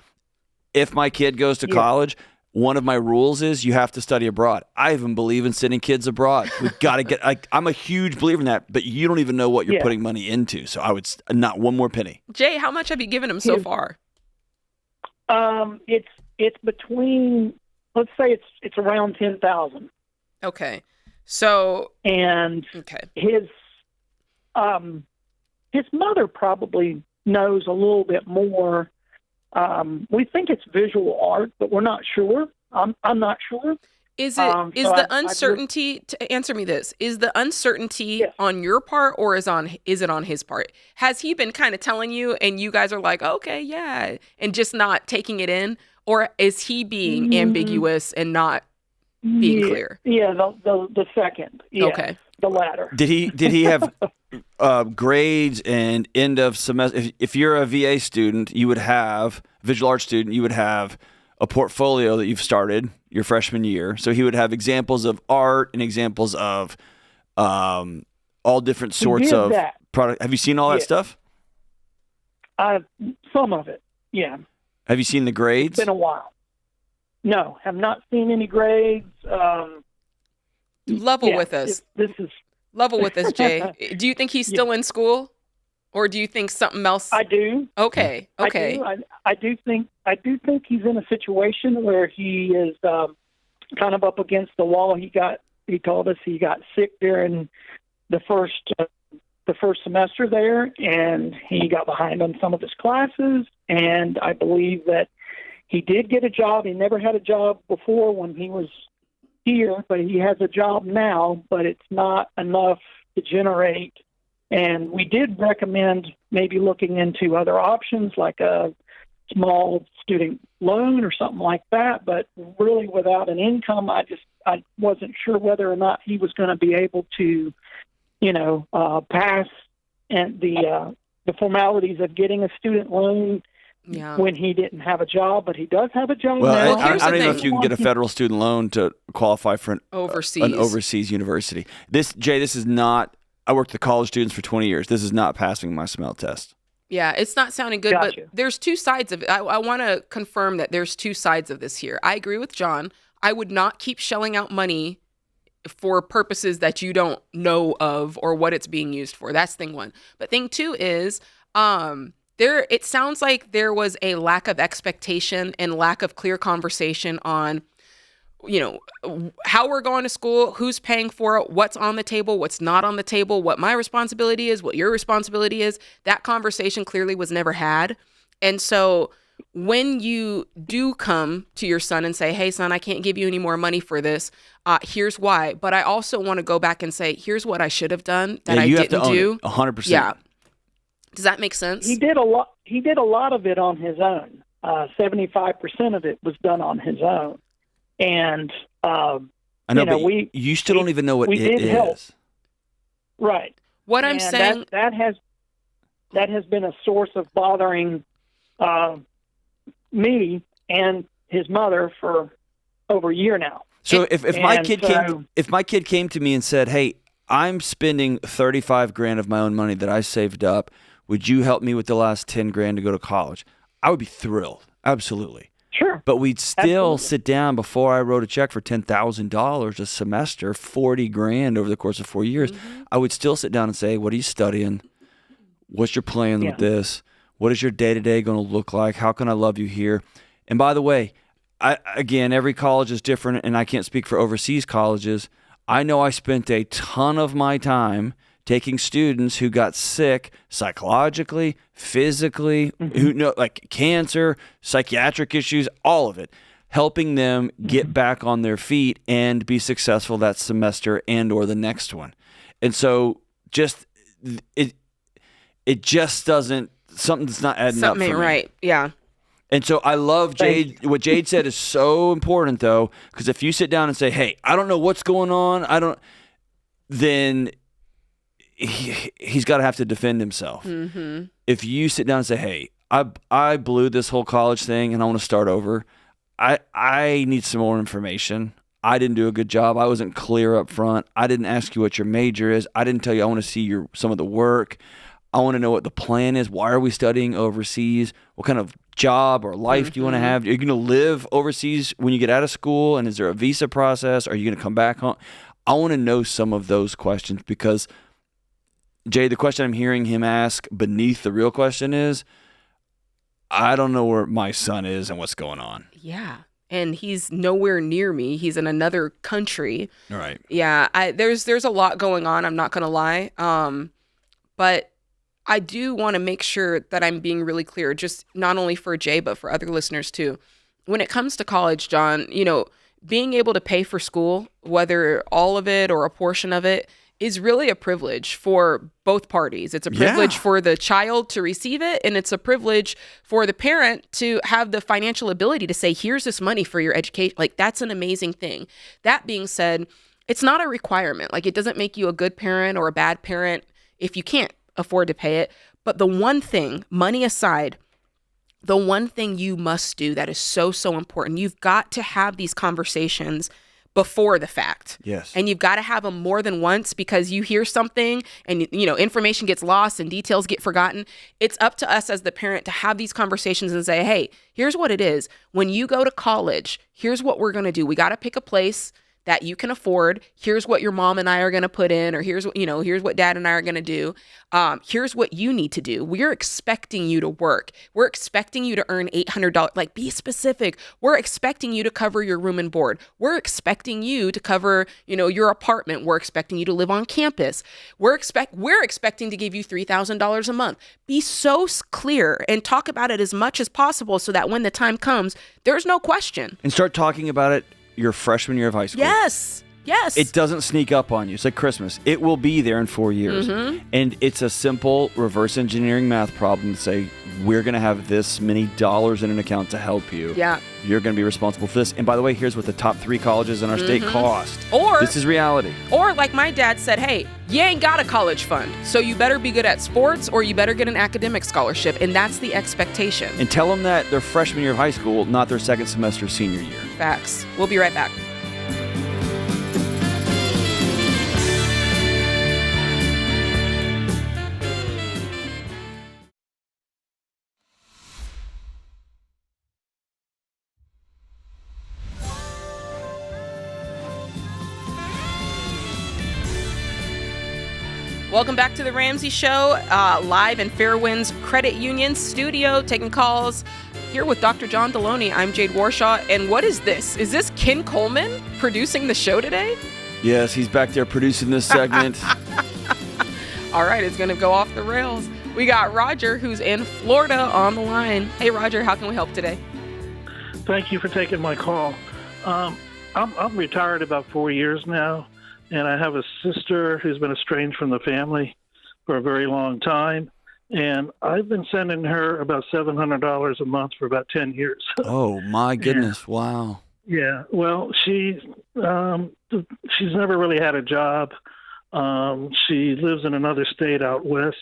if my kid goes to college, one of my rules is you have to study abroad. I even believe in sending kids abroad. We've got to get. I'm a huge believer in that, but you don't even know what you're putting money into. So I would not one more penny. Jay, how much have you given him so far? It's between. Let's say it's around $10,000. Okay, so his mother probably knows a little bit more. We think it's visual art, but we're not sure. I'm not sure. Is the uncertainty? To answer me this: is the uncertainty on your part, or is it on his part? Has he been kind of telling you, and you guys are like, okay, yeah, and just not taking it in, or is he being ambiguous and not being clear? Yeah, the second. Yeah, okay, the latter. Did he have grades and end of semester? If you're a VA student, you would have visual arts student. You would have a portfolio that you've started your freshman year. So he would have examples of art and examples of all different sorts of product. Have you seen all that stuff? Some of it, yeah. Have you seen the grades? It's been a while. No, have not seen any grades. Level with us. Level with us, Jay. Do you think he's still in school, or do you think something else? I do. Okay. I do think he's in a situation where he is kind of up against the wall. He told us he got sick during the first semester there, and he got behind on some of his classes. And I believe that he did get a job. He never had a job before when he was here, but he has a job now, but it's not enough to generate. And we did recommend maybe looking into other options like a small student loan or something like that. But really, without an income, I wasn't sure whether or not he was going to be able to, pass and the formalities of getting a student loan when he didn't have a job. But he does have a job now. I don't even know if you can get a federal student loan to qualify for an overseas university. This is not. I worked with college students for 20 years. This is not passing my smell test. Yeah, it's not sounding good, but there's two sides of it. I want to confirm that there's two sides of this here. I agree with John. I would not keep shelling out money for purposes that you don't know of or what it's being used for. That's thing one. But thing two is it sounds like there was a lack of expectation and lack of clear conversation on how we're going to school, who's paying for it, what's on the table, what's not on the table, what my responsibility is, what your responsibility is. That conversation clearly was never had. And so when you do come to your son and say, hey, son, I can't give you any more money for this. Here's why. But I also want to go back and say, here's what I should have done that I didn't do. 100%. Yeah. Does that make sense? He did a lot of it on his own. 75% of it was done on his own. And I know, but you still don't even know what it is. Help. Right. What I'm saying that has been a source of bothering me and his mother for over a year now. So if my kid came to me and said, "Hey, I'm spending $35,000 of my own money that I saved up. Would you help me with the last $10,000 to go to college?" I would be thrilled. Absolutely. Sure. But we'd still sit down before I wrote a check for $10,000 a semester, $40,000 over the course of 4 years. Mm-hmm. I would still sit down and say, what are you studying? What's your plan with this? What is your day-to-day going to look like? How can I love you here? And by the way, again, every college is different, and I can't speak for overseas colleges. I know I spent a ton of my time taking students who got sick psychologically, physically, like cancer, psychiatric issues, all of it, helping them get back on their feet and be successful that semester and or the next one. And so it just doesn't, something's not adding up for me. Something ain't right. Yeah. And so I love Jade. What Jade said is so important, though, because if you sit down and say, hey, I don't know what's going on, then he's got to have to defend himself. Mm-hmm. If you sit down and say, hey, I blew this whole college thing and I want to start over, I need some more information. I didn't do a good job. I wasn't clear up front. I didn't ask you what your major is. I didn't tell you I want to see some of the work. I want to know what the plan is. Why are we studying overseas? What kind of job or life do you want to have? Are you going to live overseas when you get out of school? And is there a visa process? Are you going to come back home? I want to know some of those questions because, Jay, the question I'm hearing him ask beneath the real question is, I don't know where my son is and what's going on. Yeah. And he's nowhere near me. He's in another country. All right. Yeah. There's a lot going on. I'm not going to lie. But I do want to make sure that I'm being really clear, just not only for Jay, but for other listeners too. When it comes to college, John, being able to pay for school, whether all of it or a portion of it, is really a privilege for both parties. It's a privilege for the child to receive it, and it's a privilege for the parent to have the financial ability to say, here's this money for your education. Like, that's an amazing thing. That being said, it's not a requirement. Like, it doesn't make you a good parent or a bad parent if you can't afford to pay it. But the one thing, money aside, the one thing you must do that is so, so important, you've got to have these conversations before the fact. Yes. And you've got to have them more than once, because you hear something and, information gets lost and details get forgotten. It's up to us as the parent to have these conversations and say, hey, here's what it is. When you go to college, here's what we're going to do. We got to pick a place that you can afford. Here's what your mom and I are going to put in, or here's what dad and I are going to do. Here's what you need to do. We're expecting you to work. We're expecting you to earn $800. Like, be specific. We're expecting you to cover your room and board. We're expecting you to cover, your apartment. We're expecting you to live on campus. We're expecting to give you $3,000 a month. Be so clear and talk about it as much as possible so that when the time comes, there's no question. And start talking about it your freshman year of high school. Yes. It doesn't sneak up on you. It's like Christmas. It will be there in 4 years. Mm-hmm. And it's a simple reverse engineering math problem to say, we're going to have this many dollars in an account to help you. Yeah. You're going to be responsible for this. And by the way, here's what the top 3 colleges in our state cost. Or this is reality. Or like my dad said, hey, you ain't got a college fund, so you better be good at sports or you better get an academic scholarship. And that's the expectation. And tell them that their freshman year of high school, not their second semester senior year. Facts. We'll be right back. Welcome back to the Ramsey Show, live in Fairwinds Credit Union studio, taking calls here with Dr. John Delony. I'm Jade Warshaw, and what is this? Is this Ken Coleman producing the show today? Yes, he's back there producing this segment. All right, it's going to go off the rails. We got Roger, who's in Florida, on the line. Hey, Roger, how can we help today? Thank you for taking my call. I'm retired about 4 years now. And I have a sister who's been estranged from the family for a very long time. And I've been sending her about $700 a month for about 10 years. Oh, my goodness. Wow. Yeah. Well, she's never really had a job. She lives in another state out west.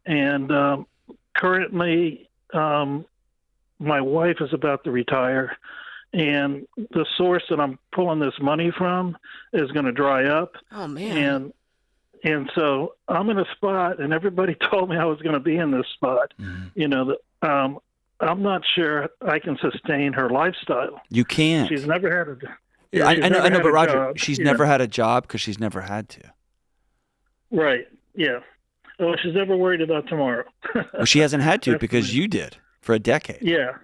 And currently, my wife is about to retire. And the source that I'm pulling this money from is going to dry up. Oh, man. And so I'm in a spot, and everybody told me I was going to be in this spot. Mm-hmm. I'm not sure I can sustain her lifestyle. You can't. She's never had a job. I know, but Roger, job. She's never had a job because she's never had to. Right, yeah. Well, she's never worried about tomorrow. Well, she hasn't had to because you did for a decade. Yeah.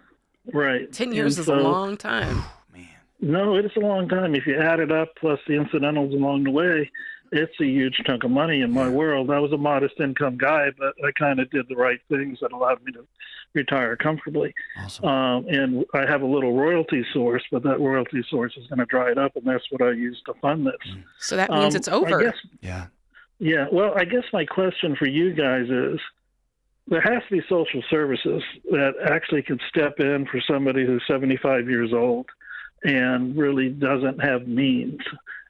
Right. 10 years is a long time. Man. No, it is a long time. If you add it up, plus the incidentals along the way, it's a huge chunk of money in my world. I was a modest income guy, but I kind of did the right things that allowed me to retire comfortably. Awesome. And I have a little royalty source, but that royalty source is going to dry it up, and that's what I use to fund this. So that means it's over. Yeah. Well, I guess my question for you guys is, there has to be social services that actually can step in for somebody who's 75 years old and really doesn't have means.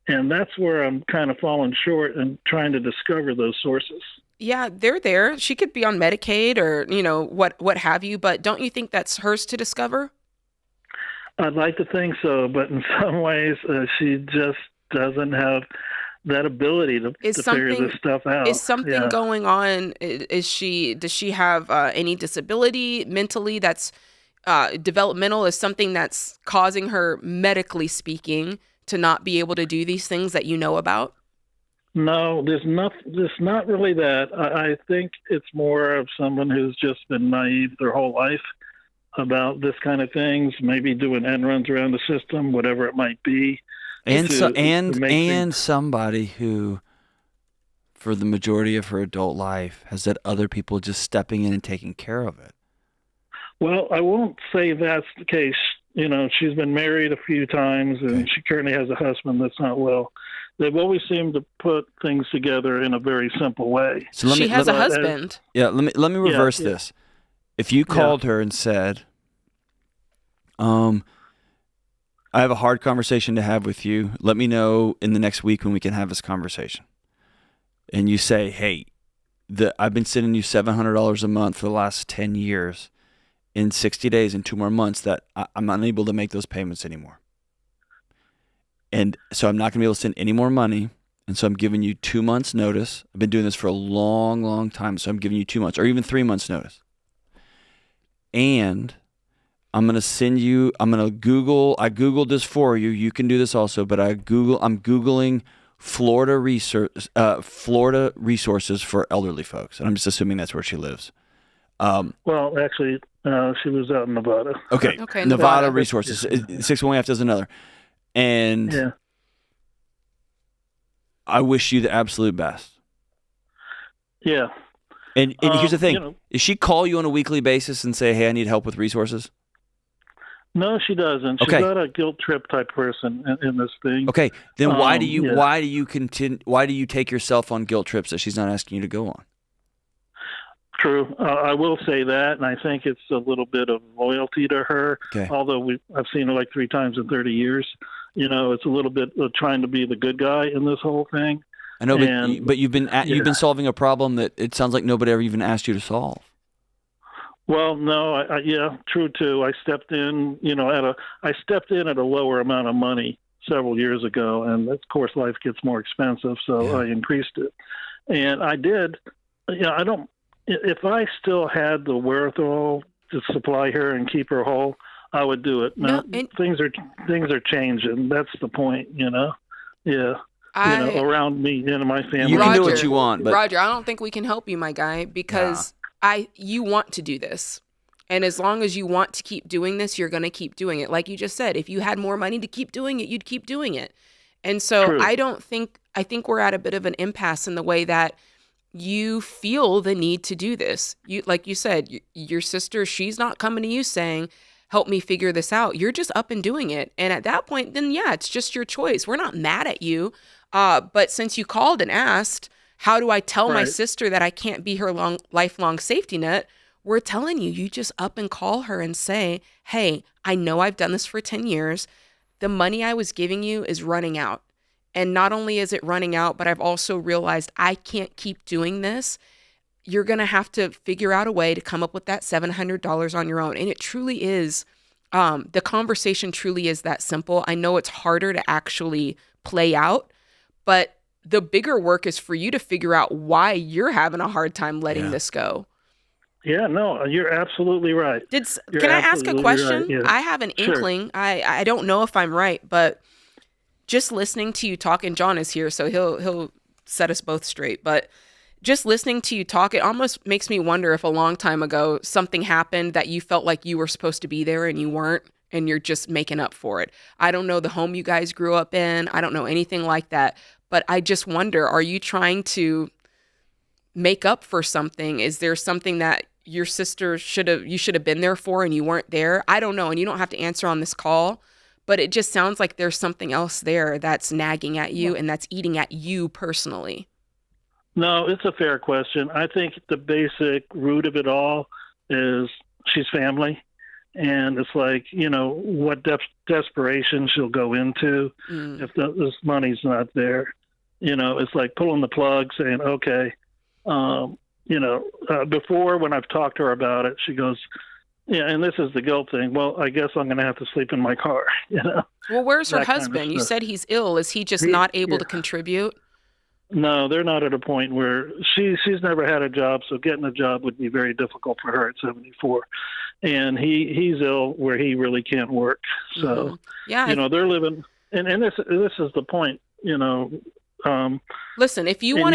And that's where I'm kind of falling short and trying to discover those sources. Yeah, they're there. She could be on Medicaid or, what have you, but don't you think that's hers to discover? I'd like to think so, but in some ways she just doesn't have that ability to figure this stuff out. Is something going on? Does she have any disability mentally that's developmental? Is something that's causing her, medically speaking, to not be able to do these things that you know about? No, there's not really that. I think it's more of someone who's just been naive their whole life about this kind of things, maybe doing end runs around the system, whatever it might be. And somebody who, for the majority of her adult life, has had other people just stepping in and taking care of it. Well, I won't say that's the case. She's been married a few times, and she currently has a husband that's not well. They've always seemed to put things together in a very simple way. So she has a husband. Let me reverse this. If you called her and said, I have a hard conversation to have with you. Let me know in the next week when we can have this conversation. And you say, hey, I've been sending you $700 a month for the last 10 years. In 60 days and 2 more months that I'm unable to make those payments anymore. And so I'm not going to be able to send any more money. And so I'm giving you 2 months notice. I've been doing this for a long, long time. So I'm giving you 2 months or even 3 months notice. And I'm going to send you, I Googled this for you. You can do this also, but I'm Googling Florida resources for elderly folks. And I'm just assuming that's where she lives. Well, actually, she lives out in Nevada. Okay. Nevada resources. 618 does another. And yeah. I wish you the absolute best. Yeah. And here's the thing. Does she call you on a weekly basis and say, hey, I need help with resources? No, she doesn't. She's not a guilt trip type person in this thing. Okay. Then why do you take yourself on guilt trips that she's not asking you to go on? True. I will say that, and I think it's a little bit of loyalty to her. Okay. Although I've seen her like 3 times in 30 years. It's a little bit of trying to be the good guy in this whole thing. I know, but you've been solving a problem that it sounds like nobody ever even asked you to solve. Well, no, yeah, true too. I stepped in, at a lower amount of money several years ago, and of course life gets more expensive, so I increased it. And I did. If I still had the wherewithal to supply her and keep her whole, I would do it. Now, things are changing. That's the point, Yeah. Around me and my family. You can do what you want, but Roger, I don't think we can help you, my guy, because you want to do this. And as long as you want to keep doing this, you're going to keep doing it. Like you just said, if you had more money to keep doing it, you'd keep doing it. And so True. I think we're at a bit of an impasse in the way that you feel the need to do this. Like you said, your sister, she's not coming to you saying, help me figure this out. You're just up and doing it. And at that point, then it's just your choice. We're not mad at you. But since you called and asked, how do I tell my sister that I can't be her lifelong safety net? We're telling you just up and call her and say, hey, I know I've done this for 10 years. The money I was giving you is running out. And not only is it running out, but I've also realized I can't keep doing this. You're going to have to figure out a way to come up with that $700 on your own. And it truly is, the conversation truly is that simple. I know it's harder to actually play out, but the bigger work is for you to figure out why you're having a hard time letting this go. Yeah, no, you're absolutely right. Can I ask a question? Right, yeah. I have an inkling. I don't know if I'm right, but just listening to you talk, and John is here, so he'll set us both straight. But just listening to you talk, it almost makes me wonder if a long time ago something happened that you felt like you were supposed to be there and you weren't, and you're just making up for it. I don't know the home you guys grew up in. I don't know anything like that. But I just wonder, are you trying to make up for something? Is there something that your sister should have been there for and you weren't there? I don't know, and you don't have to answer on this call, but it just sounds like there's something else there that's nagging at you and that's eating at you personally. No, it's a fair question. I think the basic root of it all is she's family. And it's like, what desperation she'll go into if this money's not there. It's like pulling the plug, saying, okay. Before when I've talked to her about it, she goes, yeah, and this is the guilt thing. Well, I guess I'm going to have to sleep in my car, Well, where's her that kind of husband? You stuff. said he's ill. Is he just not able to contribute? No, they're not at a point where she's never had a job, so getting a job would be very difficult for her at 74. And he's ill where he really can't work. So, they're living, and this is the point, Listen, if you want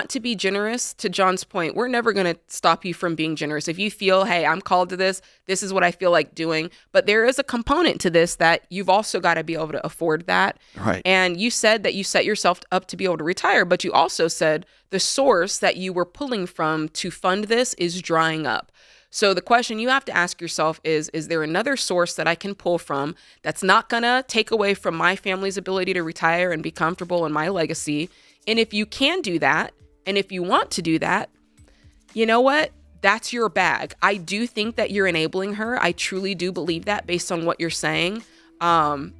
to be generous, to John's point, we're never going to stop you from being generous. If you feel, hey, I'm called to this is what I feel like doing. But there is a component to this that you've also got to be able to afford that. Right. And you said that you set yourself up to be able to retire, but you also said the source that you were pulling from to fund this is drying up. So the question you have to ask yourself is there another source that I can pull from that's not going to take away from my family's ability to retire and be comfortable in my legacy? And if you can do that, and if you want to do that, you know what? That's your bag. I do think that you're enabling her. I truly do believe that based on what you're saying. And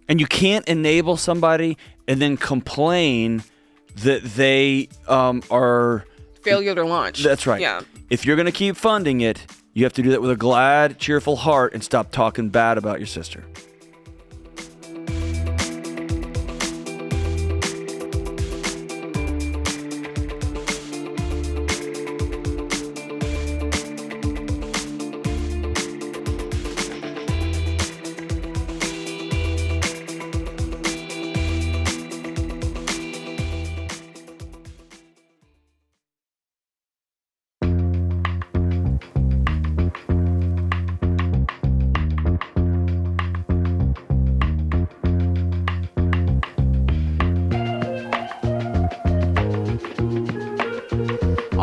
you can't enable somebody and then complain that they are... failure to launch. That's right. Yeah. If you're going to keep funding it, you have to do that with a glad, cheerful heart and stop talking bad about your sister.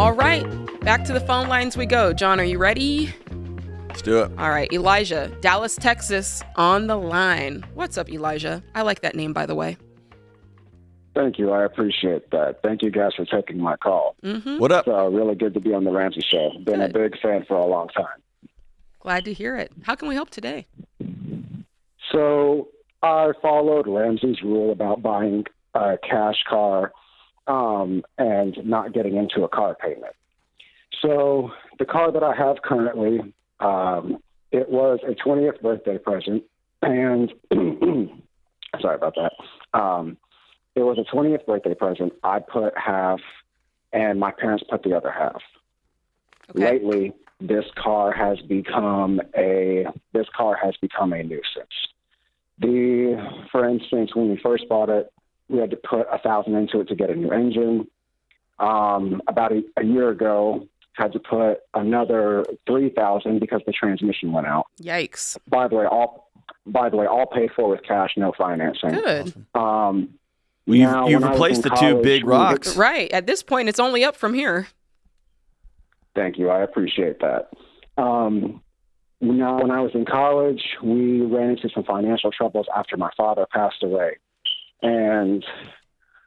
All right, back to the phone lines we go. John, are you ready? Let's do it. All right, Elijah, Dallas, Texas, on the line. What's up, Elijah? I like that name, by the way. Thank you. I appreciate that. Thank you guys for taking my call. Mm-hmm. What up? It's really good to be on the Ramsey Show. Been a big fan for a long time. Glad to hear it. How can we help today? So I followed Ramsey's rule about buying a cash car and not getting into a car payment. So the car that I have currently, it was a 20th birthday present, and sorry about that. It was a 20th birthday present. I put half, and my parents put the other half. Okay. Lately, this car has become a nuisance. For instance, when we first bought it, we had to put $1,000 into it to get a new engine. About a year ago, had to put another $3,000 because the transmission went out. Yikes! By the way, all paid for with cash, no financing. Good. You've replaced the two big rocks. Right. At this point, it's only up from here. Thank you. I appreciate that. When I was in college, we ran into some financial troubles after my father passed away. And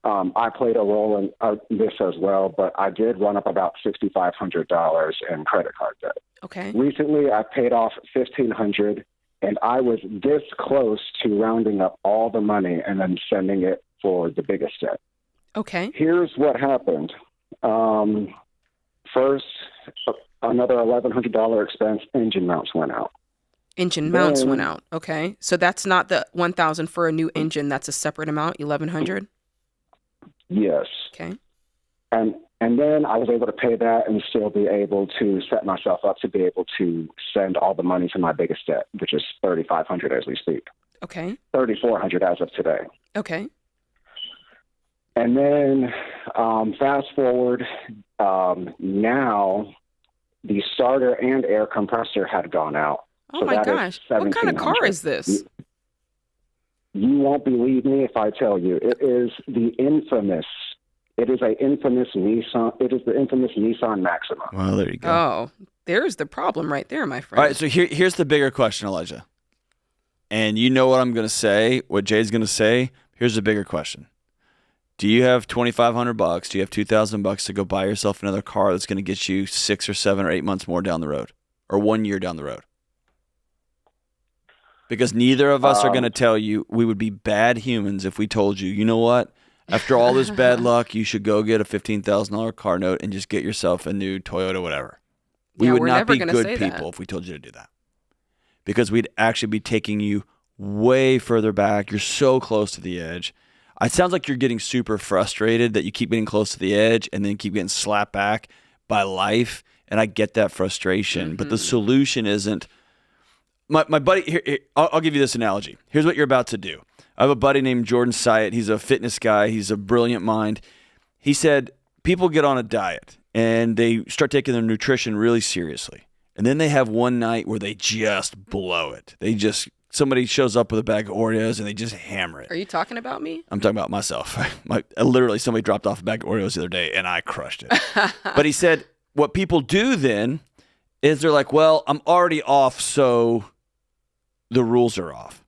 I played a role in this as well, but I did run up about $6,500 in credit card debt. Okay. Recently, I paid off $1,500, and I was this close to rounding up all the money and then sending it for the biggest debt. Okay. Here's what happened. First, another $1,100 expense, engine mounts went out. Engine mounts went out. Okay. So that's not the $1,000 for a new engine. That's a separate amount, $1,100? Yes. Okay. And then I was able to pay that and still be able to set myself up to be able to send all the money to my biggest debt, which is $3,500 as we speak. Okay. $3,400 as of today. Okay. And then fast forward, now the starter and air compressor had gone out. Oh my gosh. What kind of car is this? You won't believe me if I tell you. It is the infamous Nissan. It is the infamous Nissan Maxima. Well, there you go. Oh, there's the problem right there, my friend. All right, so here's the bigger question, Elijah. And you know what I'm going to say, what Jade's going to say. Here's the bigger question. Do you have $2,500? Do you have $2,000 to go buy yourself another car that's going to get you 6 or 7 or 8 months more down the road, or 1 year down the road? Because neither of us are going to tell you we would be bad humans if we told you, you know what? After all this bad luck, you should go get a $15,000 car note and just get yourself a new Toyota whatever. We would not be good people if we told you to do that. Because we'd actually be taking you way further back. You're so close to the edge. It sounds like you're getting super frustrated that you keep getting close to the edge and then keep getting slapped back by life. And I get that frustration. Mm-hmm. But the solution isn't... My buddy, here, I'll give you this analogy. Here's what you're about to do. I have a buddy named Jordan Syatt. He's a fitness guy. He's a brilliant mind. He said people get on a diet and they start taking their nutrition really seriously. And then they have one night where they just blow it. Somebody shows up with a bag of Oreos and they just hammer it. Are you talking about me? I'm talking about myself. Literally, somebody dropped off a bag of Oreos the other day and I crushed it. But he said what people do then is they're like, well, I'm already off, so the rules are off.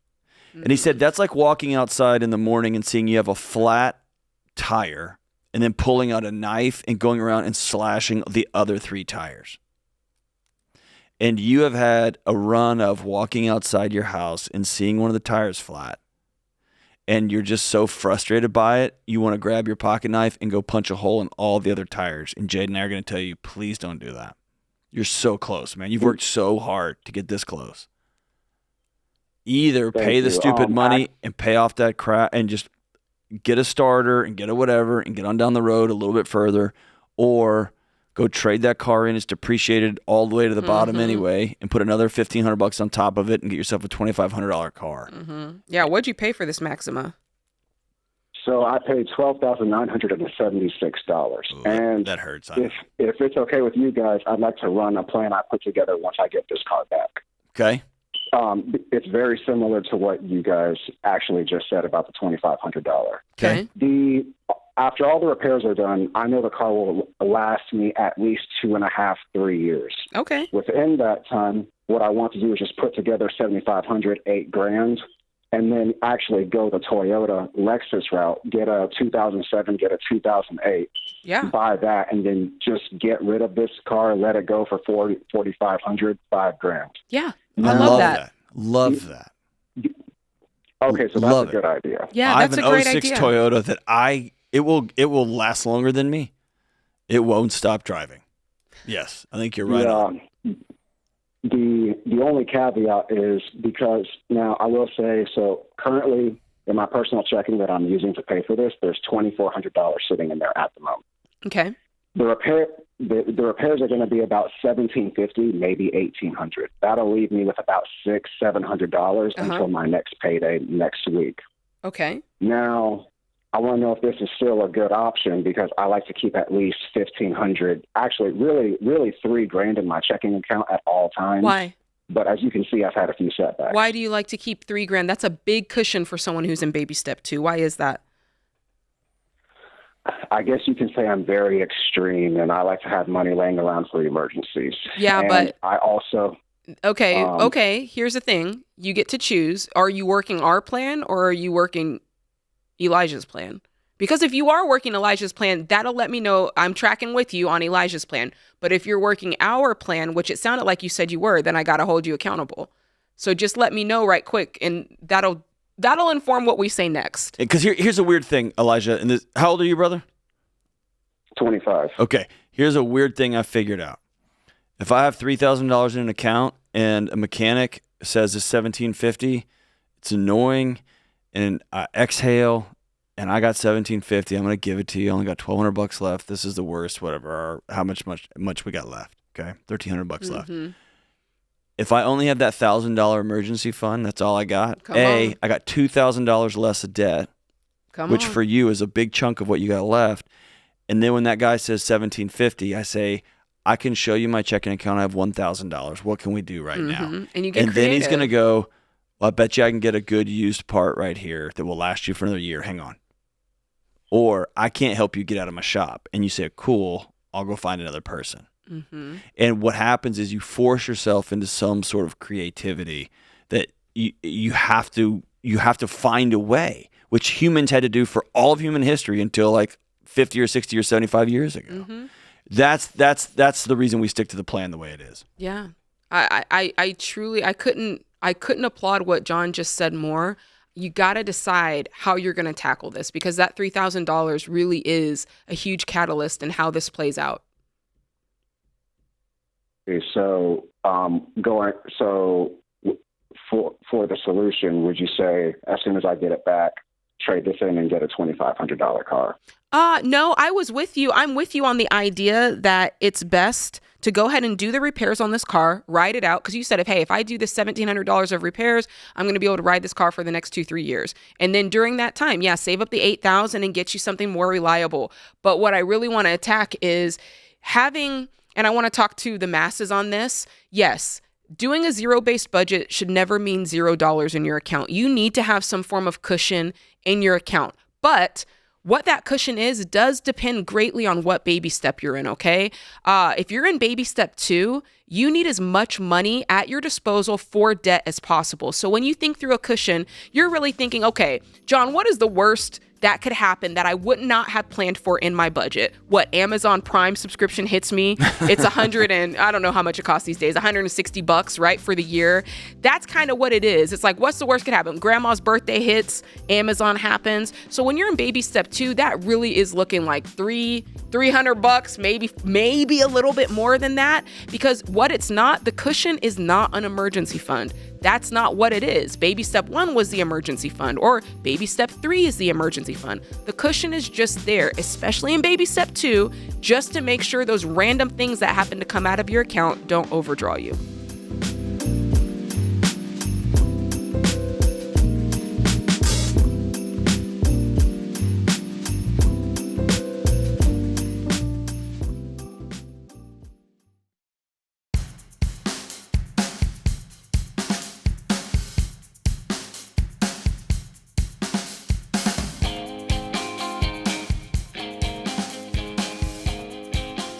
Mm-hmm. And he said that's like walking outside in the morning and seeing you have a flat tire and then pulling out a knife and going around and slashing the other 3 tires. And you have had a run of walking outside your house and seeing one of the tires flat. And you're just so frustrated by it, you want to grab your pocket knife and go punch a hole in all the other tires. And Jade and I are going to tell you, please don't do that. You're so close, man. You've worked so hard to get this close. Either pay the stupid money and pay off that crap and just get a starter and get a whatever and get on down the road a little bit further, or go trade that car in. It's depreciated all the way to the bottom anyway, and put another $1,500 on top of it and get yourself a $2,500 car. Mm-hmm. Yeah, what'd you pay for this Maxima? So I paid $12,976. And that hurts. If it's okay with you guys, I'd like to run a plan I put together once I get this car back. Okay. It's very similar to what you guys actually just said about the $2,500. Okay. after all the repairs are done, I know the car will last me at least 2.5, 3 years. Okay. Within that time, what I want to do is just put together $7,500, $8,000, and then actually go the Toyota Lexus route, get a 2007, get a 2008, buy that, and then just get rid of this car, let it go for $4,500, $5,000. Yeah, I love that. Love that. Okay, so that's a good idea. Yeah, I that's have a an great 06 idea. Toyota that it will last longer than me. It won't stop driving. Yes, I think you're right. Yeah. The only caveat is because now I will say, so currently in my personal checking that I'm using to pay for this, there's $2,400 sitting in there at the moment. Okay. The repairs are going to be about $1,750, maybe $1,800. That'll leave me with about $600-$700 until my next payday next week. Okay. Now, I want to know if this is still a good option because I like to keep at least $1,500. Actually, really $3,000 in my checking account at all times. Why? But as you can see, I've had a few setbacks. Why do you like to keep $3,000? That's a big cushion for someone who's in baby step 2. Why is that? I guess you can say I'm very extreme, and I like to have money laying around for emergencies. Yeah, and but I also. Okay. Here's the thing: you get to choose. Are you working our plan or are you working Elijah's plan? Because if you are working Elijah's plan, that'll let me know I'm tracking with you on Elijah's plan. But if you're working our plan, which it sounded like you said you were, then I got to hold you accountable. So just let me know right quick, and that'll inform what we say next. Because here's a weird thing, Elijah. And how old are you, brother? 25. Okay. Here's a weird thing I figured out. If I have $3,000 in an account and a mechanic says it's $1,750, it's annoying, and I exhale, and I got $1,750. I'm gonna give it to you. I only got $1,200 left. This is the worst. Whatever. Or how much we got left? Okay, $1,300 left. If I only have that $1,000 emergency fund, that's all I got. I got $2,000 less of debt, which for you is a big chunk of what you got left. And then when that guy says $1,750, I say, I can show you my checking account. I have $1,000. What can we do right now? And you get creative. Then he's gonna go, well, I bet you I can get a good used part right here that will last you for another year. Hang on. Or I can't help you get out of my shop. And you say, cool, I'll go find another person. And what happens is you force yourself into some sort of creativity that you have to find a way, which humans had to do for all of human history until like 50 or 60 or 75 years ago. That's the reason we stick to the plan the way it is. Yeah. I truly couldn't applaud what John just said more. You got to decide how you're going to tackle this, because that $3,000 really is a huge catalyst in how this plays out. Okay, so for the solution, would you say as soon as I get it back, trade this in and get a $2,500 car? No, I was with you. I'm with you on the idea that it's best to go ahead and do the repairs on this car, ride it out. Because you said, if I do this $1,700 of repairs, I'm going to be able to ride this car for the next 2-3 years. And then during that time, save up the $8,000 and get you something more reliable. But what I really want to attack is having, and I want to talk to the masses on this. Yes, doing a zero-based budget should never mean $0 in your account. You need to have some form of cushion in your account. But what that cushion is does depend greatly on what baby step you're in, okay? If you're in baby step 2, you need as much money at your disposal for debt as possible. So when you think through a cushion, you're really thinking, okay, John, what is the worst that could happen that I would not have planned for in my budget? What, Amazon Prime subscription hits me? It's $100 and I don't know how much it costs these days, $160, right, for the year. That's kind of what it is. It's like, what's the worst could happen? Grandma's birthday hits, Amazon happens. So when you're in baby step 2, that really is looking like $300, maybe a little bit more than that, because what it's not, the cushion is not an emergency fund. That's not what it is. Baby step 1 was the emergency fund, or baby step 3 is the emergency fund. The cushion is just there, especially in baby step 2, just to make sure those random things that happen to come out of your account don't overdraw you.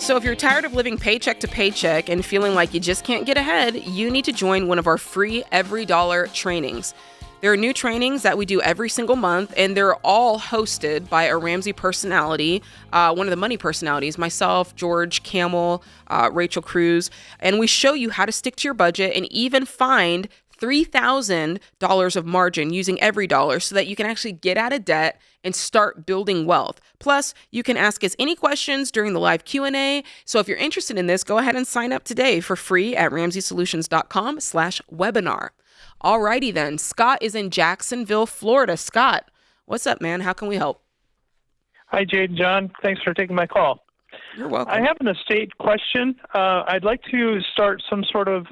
So if you're tired of living paycheck to paycheck and feeling like you just can't get ahead, you need to join one of our free Every Dollar trainings. There are new trainings that we do every single month, and they're all hosted by a Ramsey personality, one of the money personalities, myself, George Camel, Rachel Cruz, and we show you how to stick to your budget and even find $3,000 of margin using every dollar so that you can actually get out of debt and start building wealth. Plus, you can ask us any questions during the live Q&A. So if you're interested in this, go ahead and sign up today for free at ramseysolutions.com/webinar. Alrighty then. Scott is in Jacksonville, Florida. Scott, what's up, man? How can we help? Hi, Jade and John. Thanks for taking my call. You're welcome. I have an estate question. I'd like to start some sort of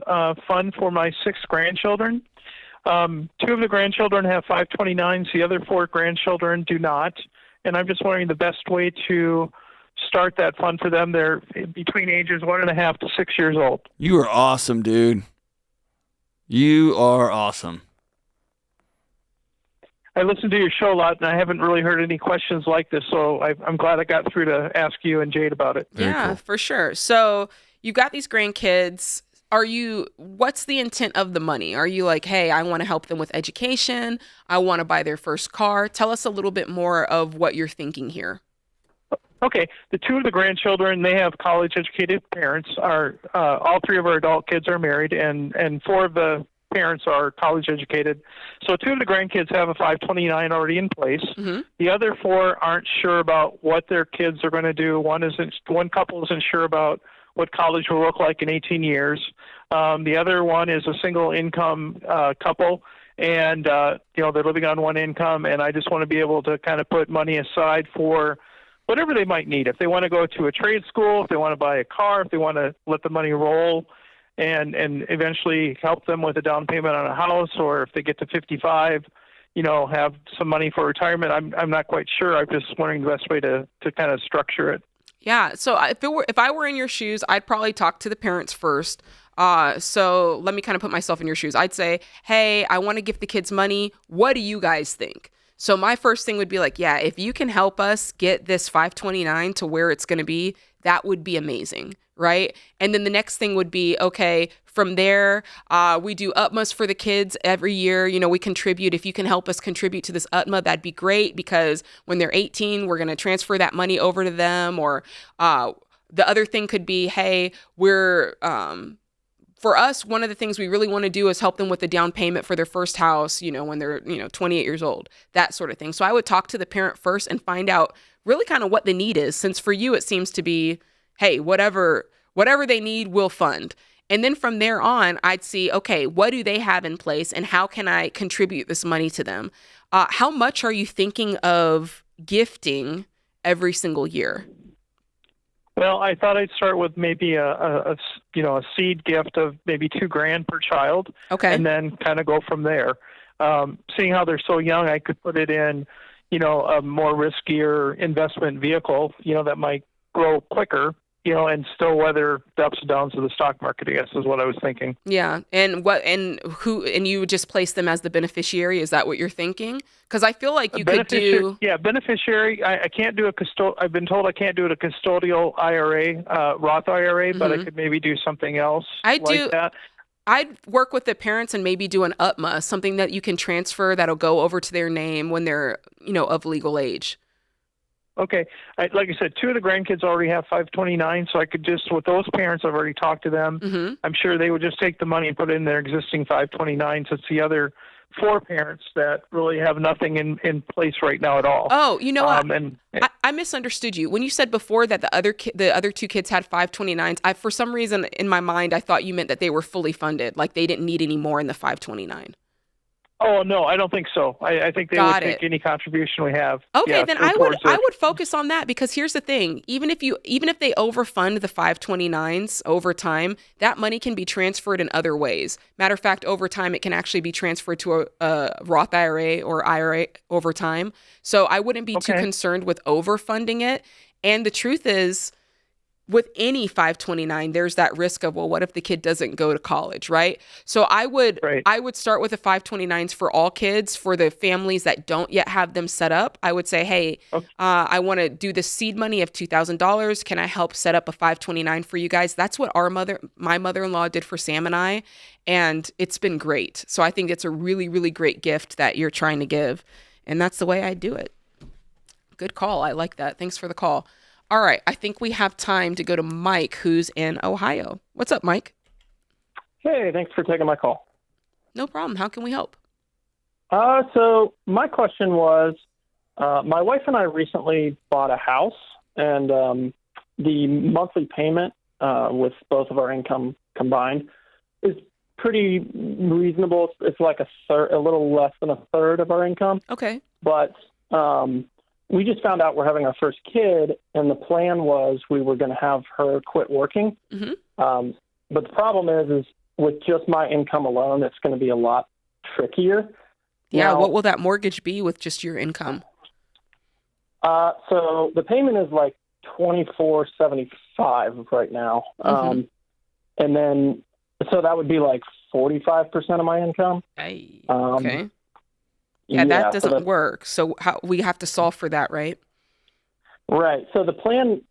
fund for my 6 grandchildren. 2 of the grandchildren have 529s. The other 4 grandchildren do not. And I'm just wondering the best way to start that fund for them. They're between ages 1.5 to 6 years old. You are awesome, dude. You are awesome. I listen to your show a lot, and I haven't really heard any questions like this, so I'm glad I got through to ask you and Jade about it. Yeah, for sure. So you got these grandkids. What's the intent of the money? Are you like, hey, I want to help them with education. I want to buy their first car. Tell us a little bit more of what you're thinking here. Okay, the 2 of the grandchildren, they have college-educated parents. All 3 of our adult kids are married, and 4 of the parents are college-educated. So 2 of the grandkids have a 529 already in place. Mm-hmm. The other 4 aren't sure about what their kids are going to do. One couple isn't sure about what college will look like in 18 years. The other one is a single-income couple, and they're living on one income. And I just want to be able to kind of put money aside for whatever they might need. If they want to go to a trade school, if they want to buy a car, if they want to let the money roll and eventually help them with a down payment on a house, or if they get to 55, have some money for retirement. I'm not quite sure. I'm just wondering the best way to kind of structure it. Yeah. So if I were in your shoes, I'd probably talk to the parents first. So let me kind of put myself in your shoes. I'd say, hey, I want to give the kids money. What do you guys think? So my first thing would be like, yeah, if you can help us get this 529 to where it's going to be, that would be amazing, right? And then the next thing would be, okay, from there, we do UTMAs for the kids every year. We contribute. If you can help us contribute to this UTMA, that'd be great, because when they're 18, we're going to transfer that money over to them. Or the other thing could be, hey, for us, one of the things we really want to do is help them with the down payment for their first house, when they're, 28 years old, that sort of thing. So I would talk to the parent first and find out really kind of what the need is. Since for you, it seems to be, hey, whatever they need, we'll fund. And then from there on, I'd see, okay, what do they have in place and how can I contribute this money to them? How much are you thinking of gifting every single year? Well, I thought I'd start with maybe a seed gift of maybe $2,000 per child. Okay. And then kind of go from there. Seeing how they're so young, I could put it in, a more riskier investment vehicle, that might grow quicker, and still weather the ups and downs of the stock market, I guess is what I was thinking. Yeah. And you would just place them as the beneficiary? Is that what you're thinking? Because I feel like you could do... Yeah, beneficiary. I can't do I've been told I can't do it a custodial IRA, Roth IRA, but I could maybe do something else that. I'd work with the parents and maybe do an UTMA, something that you can transfer that'll go over to their name when they're, of legal age. Okay. Like I said, 2 of the grandkids already have 529, so I could just, with those parents, I've already talked to them. Mm-hmm. I'm sure they would just take the money and put it in their existing 529s. It's the other 4 parents that really have nothing in place right now at all. Oh, you know what? I misunderstood you. When you said before that the other 2 kids had 529s, for some reason in my mind, I thought you meant that they were fully funded, like they didn't need any more in the 529. Oh, no, I don't think so. I think they would take any contribution we have. Okay, then I would focus on that, because here's the thing. Even if they overfund the 529s over time, that money can be transferred in other ways. Matter of fact, over time, it can actually be transferred to a Roth IRA or IRA over time. So I wouldn't be too concerned with overfunding it. And the truth is, with any 529, there's that risk of, well, what if the kid doesn't go to college, right? So I would start with the 529s for all kids. For the families that don't yet have them set up, I would say, hey, I want to do the seed money of $2,000. Can I help set up a 529 for you guys? That's what my mother-in-law did for Sam and I, and it's been great. So I think it's a really, really great gift that you're trying to give, and that's the way I do it. Good call. I like that. Thanks for the call. All right, I think we have time to go to Mike, who's in Ohio. What's up, Mike? Hey, thanks for taking my call. No problem. How can we help? So my question was, my wife and I recently bought a house, and the monthly payment with both of our income combined is pretty reasonable. It's like a little less than a third of our income. Okay. But we just found out we're having our first kid, and the plan was we were going to have her quit working. Mm-hmm. But the problem is with just my income alone, it's going to be a lot trickier. Yeah, Now, what will that mortgage be with just your income? So the payment is like $24.75 right now. Mm-hmm. And then, so that would be like 45% of my income. Okay. Yeah, that doesn't work. So we have to solve for that, right? Right. So the plan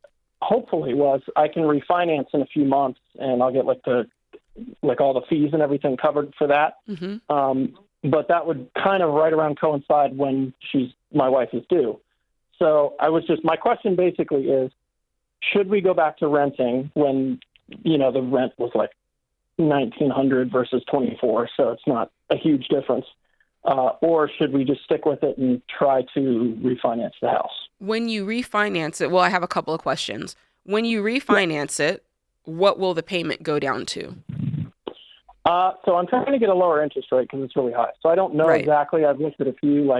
hopefully was I can refinance in a few months, and I'll get all the fees and everything covered for that. Mm-hmm. But that would kind of right around coincide when my wife is due. So my question basically is, should we go back to renting when, the rent was like $1,900 versus $2,400, so it's not a huge difference? Or should we just stick with it and try to refinance the house? When you refinance it, well, I have a couple of questions. When you refinance it, what will the payment go down to? So I'm trying to get a lower interest rate because it's really high. So I don't know exactly. I've looked at a few,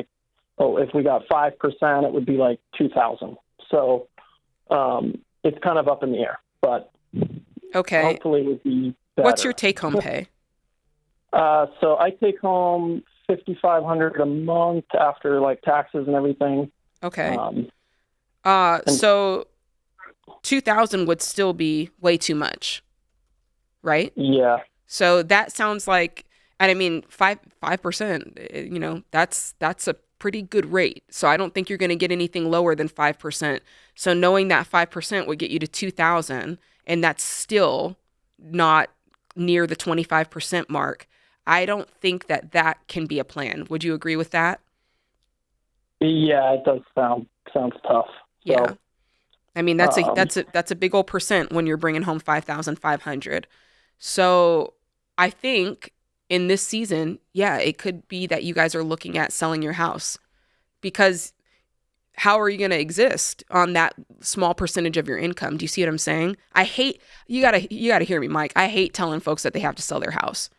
if we got 5%, it would be like $2,000. So it's kind of up in the air, but hopefully it would be better. What's your take-home pay? So I take home $5,500 a month after taxes and everything. Okay. So $2,000 would still be way too much, right? Yeah. So that sounds like, and I mean, 5%, that's a pretty good rate. So I don't think you're going to get anything lower than 5%. So knowing that 5% would get you to $2,000, and that's still not near the 25% mark. I don't think that can be a plan. Would you agree with that? Yeah, it does sounds tough. Yeah. I mean, that's a big old percent when you're bringing home $5,500. So I think in this season, yeah, it could be that you guys are looking at selling your house, because how are you going to exist on that small percentage of your income? Do you see what I'm saying? You gotta hear me, Mike. I hate telling folks that they have to sell their house.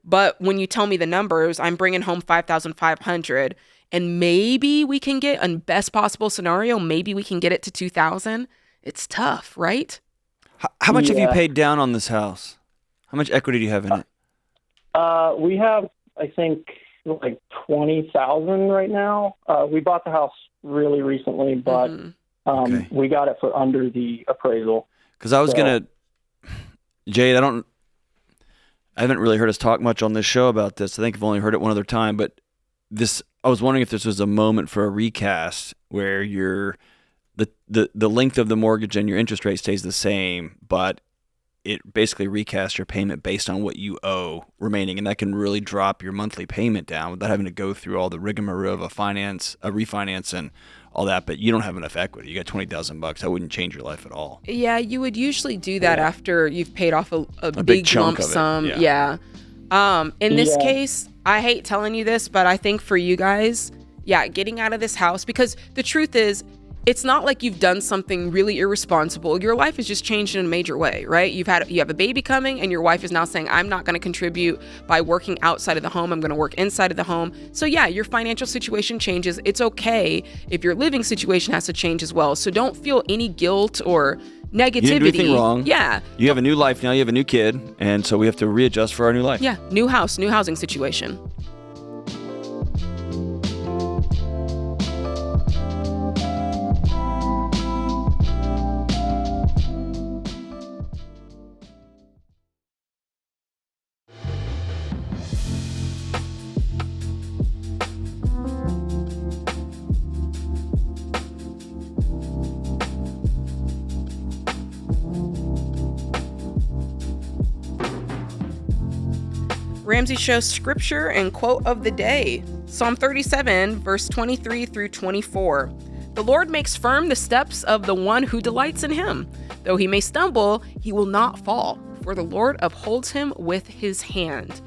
But when you tell me the numbers, I'm bringing home $5,500, and maybe we can get, in best possible scenario, maybe we can get it to $2,000. It's tough, right? How much have you paid down on this house? How much equity do you have in it? We have, I think, like $20,000 right now. We bought the house really recently, but we got it for under the appraisal. Because I was gonna, Jade, I haven't really heard us talk much on this show about this. I think I've only heard it one other time, but I was wondering if this was a moment for a recast where the length of the mortgage and your interest rate stays the same, but it basically recasts your payment based on what you owe remaining, and that can really drop your monthly payment down without having to go through all the rigmarole of a refinance and all that. But you don't have enough equity. You got $20,000. That wouldn't change your life at all. Yeah, you would usually do that after you've paid off a big lump sum. Yeah. In this case, I hate telling you this, but I think for you guys, getting out of this house, because the truth is, it's not like you've done something really irresponsible. Your life has just changed in a major way, right? You have a baby coming, and your wife is now saying, I'm not going to contribute by working outside of the home. I'm going to work inside of the home. So your financial situation changes. It's okay if your living situation has to change as well. So don't feel any guilt or negativity. You didn't do anything wrong. Yeah. You have a new life now. You have a new kid. And so we have to readjust for our new life. Yeah. New house, new housing situation. Ramsey Show scripture and quote of the day. Psalm 37, verse 23 through 24. The Lord makes firm the steps of the one who delights in him. Though he may stumble, he will not fall, for the Lord upholds him with his hand.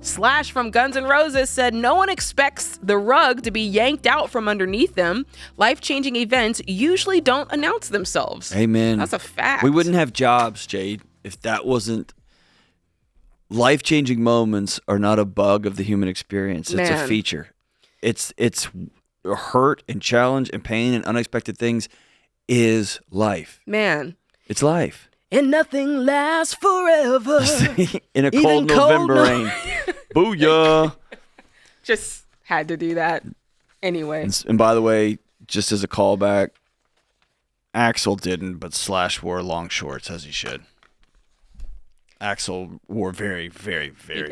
Slash from Guns N' Roses said, no one expects the rug to be yanked out from underneath them. Life-changing events usually don't announce themselves. Amen. That's a fact. We wouldn't have jobs, Jade, if that wasn't... Life-changing moments are not a bug of the human experience. It's a feature. It's hurt and challenge and pain and unexpected things is life. Man. It's life. And nothing lasts forever. In a cold November rain. Booyah. Just had to do that. Anyway. And by the way, just as a callback, Axel didn't, but Slash wore long shorts as he should. Axel wore very, very, very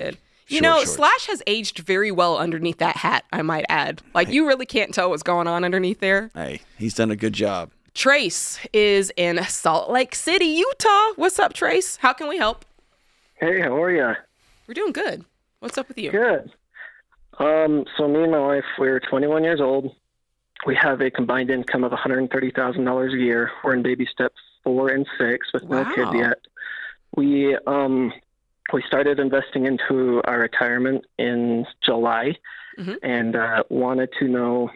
He did. shorts. Slash has aged very well underneath that hat, I might add. Like, you really can't tell what's going on underneath there. Hey, he's done a good job. Trace is in Salt Lake City, Utah. What's up, Trace? How can we help? Hey, how are you? We're doing good. What's up with you? Good. So me and my wife, we're 21 years old. We have a combined income of $130,000 a year. We're in baby steps 4 and 6 with no kids yet. We started investing into our retirement in July, and wanted to know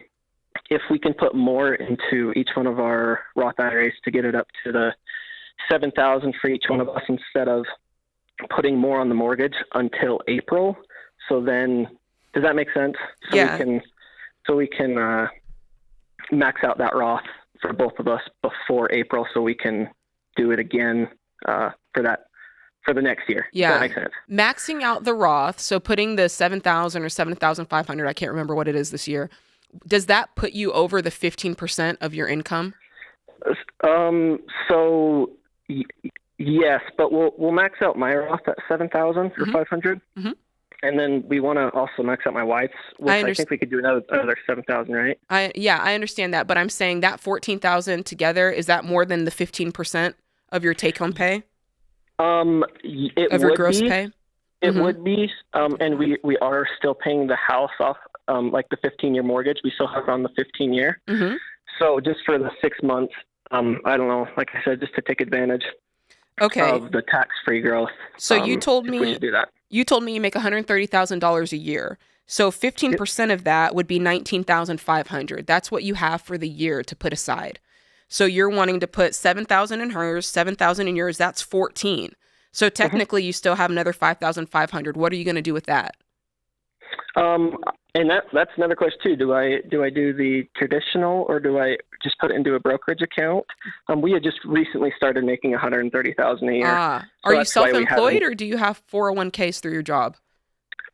if we can put more into each one of our Roth IRAs to get it up to the $7,000 for each one of us instead of putting more on the mortgage until April. So then, does that make sense? So we can max out that Roth for both of us before April, so we can do it again for the next year. Yeah. Does that make sense? Maxing out the Roth, so putting the $7,000 or $7,500, I can't remember what it is this year. Does that put you over the 15% of your income? Yes, but we'll max out my Roth at $7,000 or $500, and then we want to also max out my wife's. Which I think we could do another $7,000, right? I understand that, but I'm saying that $14,000 together, is that more than the 15% of your take-home pay? Of your gross pay? It would be, and we are still paying the house off, like the 15-year mortgage. We still have it on the 15-year. So just for the 6 months, I don't know, like I said, just to take advantage of the tax-free growth. So you told me we should do that. You told me you make $130,000 a year. So 15% of that would be $19,500. That's what you have for the year to put aside. So you're wanting to put $7,000 in hers, $7,000 in yours. That's $14,000. So technically, you still have another $5,500. What are you going to do with that? And that's another question too. Do I do the traditional, or do I just put it into a brokerage account? We had just recently started making $130,000 a year. Are you self-employed, or do you have 401ks through your job?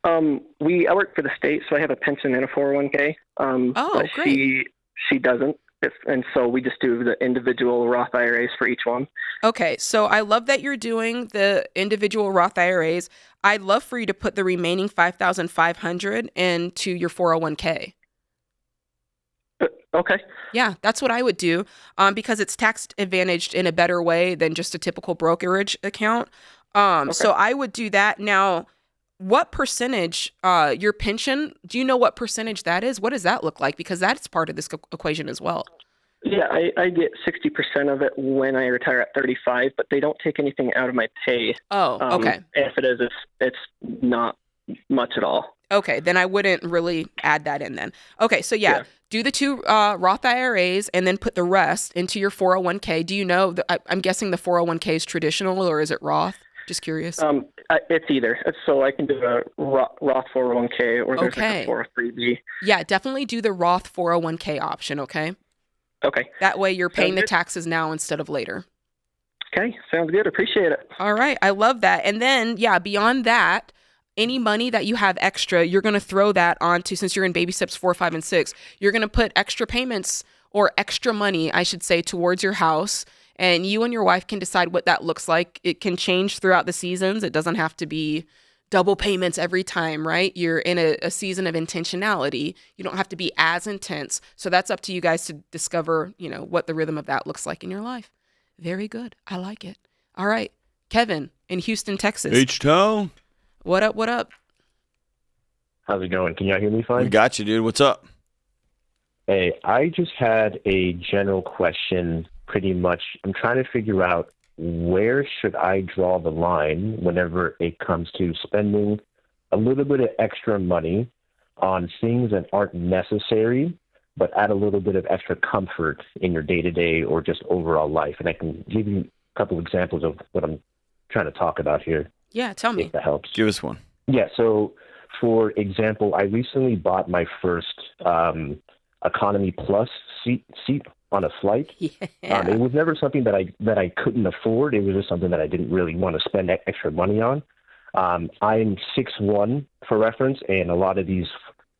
I work for the state, so I have a pension and a 401k. But great. She doesn't. And so we just do the individual Roth IRAs for each one. Okay, so I love that you're doing the individual Roth IRAs. I'd love for you to put the remaining $5,500 into your 401k. Okay. Yeah, that's what I would do, because it's tax advantaged in a better way than just a typical brokerage account. So I would do that. Now, what percentage, your pension, do you know what percentage that is? What does that look like? Because that's part of this equation as well. Yeah, I get 60% of it when I retire at 35, but they don't take anything out of my pay. Oh, okay. If it is, it's not much at all. Okay, then I wouldn't really add that in then. Okay, so do the two Roth IRAs and then put the rest into your 401k. Do you know, I'm guessing the 401k is traditional, or is it Roth? Just curious. It's either. So I can do a Roth 401k, or there's like a 403b. Yeah, definitely do the Roth 401k option, okay? Okay. That way you're paying the taxes now instead of later. Okay, sounds good. Appreciate it. All right, I love that. And then, beyond that, any money that you have extra, you're going to throw that onto, since you're in baby steps 4, 5, and 6, you're going to put extra payments, or extra money, I should say, towards your house. And you and your wife can decide what that looks like. It can change throughout the seasons. It doesn't have to be double payments every time, right? You're in a season of intentionality. You don't have to be as intense. So that's up to you guys to discover, what the rhythm of that looks like in your life. Very good. I like it. All right. Kevin in Houston, Texas. H-Town. What up? How's it going? Can y'all hear me fine? We got you, dude. What's up? Hey, I just had a general question. Pretty much, I'm trying to figure out where should I draw the line whenever it comes to spending a little bit of extra money on things that aren't necessary, but add a little bit of extra comfort in your day-to-day or just overall life. And I can give you a couple examples of what I'm trying to talk about here. Yeah, tell me. If that helps. Give us one. Yeah, so for example, I recently bought my first Economy Plus seat on a flight. Yeah. It was never something that I couldn't afford. It was just something that I didn't really want to spend extra money on. I'm 6'1", for reference, and a lot of these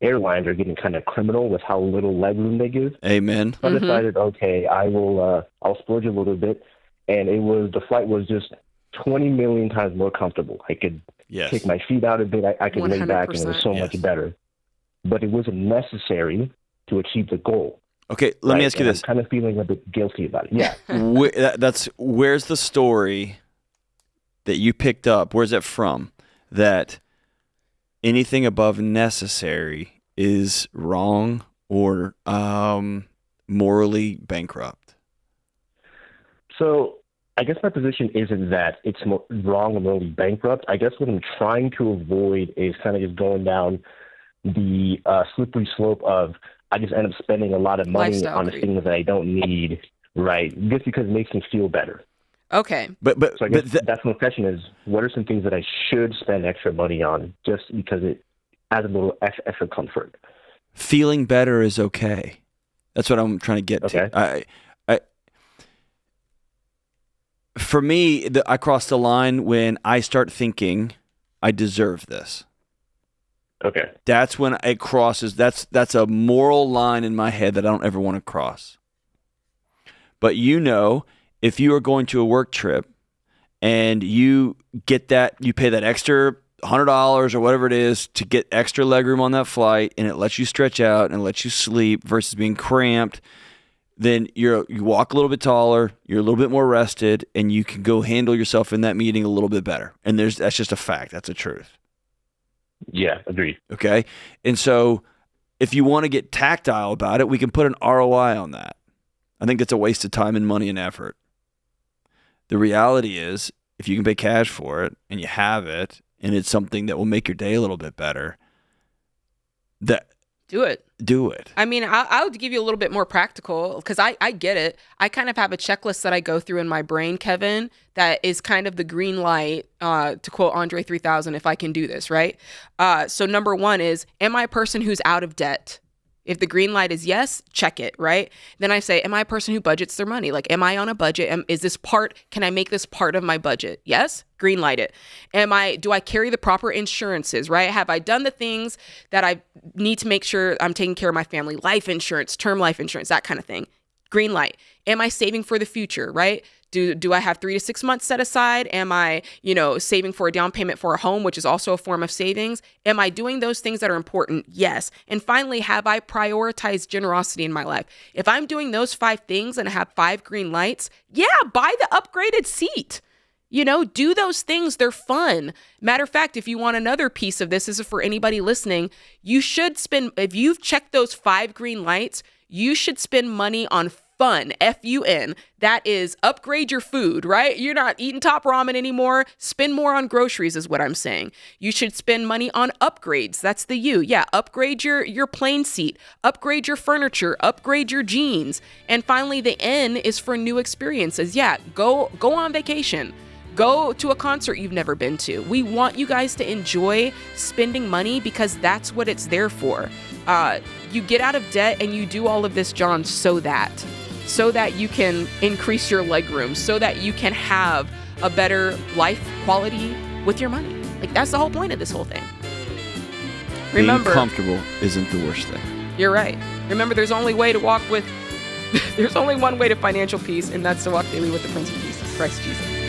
airlines are getting kind of criminal with how little legroom they give. Amen. So I decided, okay, I'll splurge a little bit, and the flight was just 20 million times more comfortable. I could take my feet out a bit. I could lay back, and it was so much better. But it wasn't necessary to achieve the goal. Okay, let me ask you this. I'm kind of feeling a bit guilty about it. Yeah. Where's the story that you picked up? Where's that from? That anything above necessary is wrong or morally bankrupt? So I guess my position isn't that it's wrong or morally bankrupt. I guess what I'm trying to avoid is kind of just going down the slippery slope of I just end up spending a lot of money Lifestyle on things that I don't need, right? Just because it makes me feel better. Okay. So I guess that's my question is, what are some things that I should spend extra money on just because it adds a little extra comfort? Feeling better is okay. That's what I'm trying to get to. For me, I cross the line when I start thinking I deserve this. Okay. That's when it crosses. That's a moral line in my head that I don't ever want to cross. But if you are going to a work trip and you get that, you pay that extra $100 or whatever it is to get extra legroom on that flight, and it lets you stretch out and lets you sleep versus being cramped, then you walk a little bit taller, you're a little bit more rested, and you can go handle yourself in that meeting a little bit better. And that's just a fact. That's a truth. Yeah, agreed. Okay. And so if you want to get tactile about it, we can put an ROI on that. I think it's a waste of time and money and effort. The reality is, if you can pay cash for it and you have it and it's something that will make your day a little bit better, do it. I mean, I would give you a little bit more practical because I get it. I kind of have a checklist that I go through in my brain, Kevin, that is kind of the green light, to quote Andre 3000, if I can do this, right? So number one is, am I a person who's out of debt? If the green light is yes, check it, right? Then I say, am I a person who budgets their money? Like, am I on a budget? Can I make this part of my budget? Yes, green light it. Do I carry the proper insurances, right? Have I done the things that I need to make sure I'm taking care of my family? Life insurance, term life insurance, that kind of thing. Green light. Am I saving for the future, right? Do I have 3 to 6 months set aside? Am I, saving for a down payment for a home, which is also a form of savings? Am I doing those things that are important? Yes. And finally, have I prioritized generosity in my life? If I'm doing those 5 things and I have 5 green lights, yeah, buy the upgraded seat. Do those things. They're fun. Matter of fact, if you want another piece of this is for anybody listening, you should if you've checked those 5 green lights, you should spend money on fun, F-U-N. That is upgrade your food, right? You're not eating top ramen anymore. Spend more on groceries is what I'm saying. You should spend money on upgrades. That's the U. Yeah, upgrade your plane seat, upgrade your furniture, upgrade your jeans. And finally, the N is for new experiences. Yeah, go on vacation. Go to a concert you've never been to. We want you guys to enjoy spending money because that's what it's there for. You get out of debt and you do all of this, John, so that you can increase your legroom, so that you can have a better life quality with your money. Like, that's the whole point of this whole thing. Remember, being comfortable isn't the worst thing. You're right. Remember, there's only one way to financial peace, and that's to walk daily with the Prince of Peace, Christ Jesus.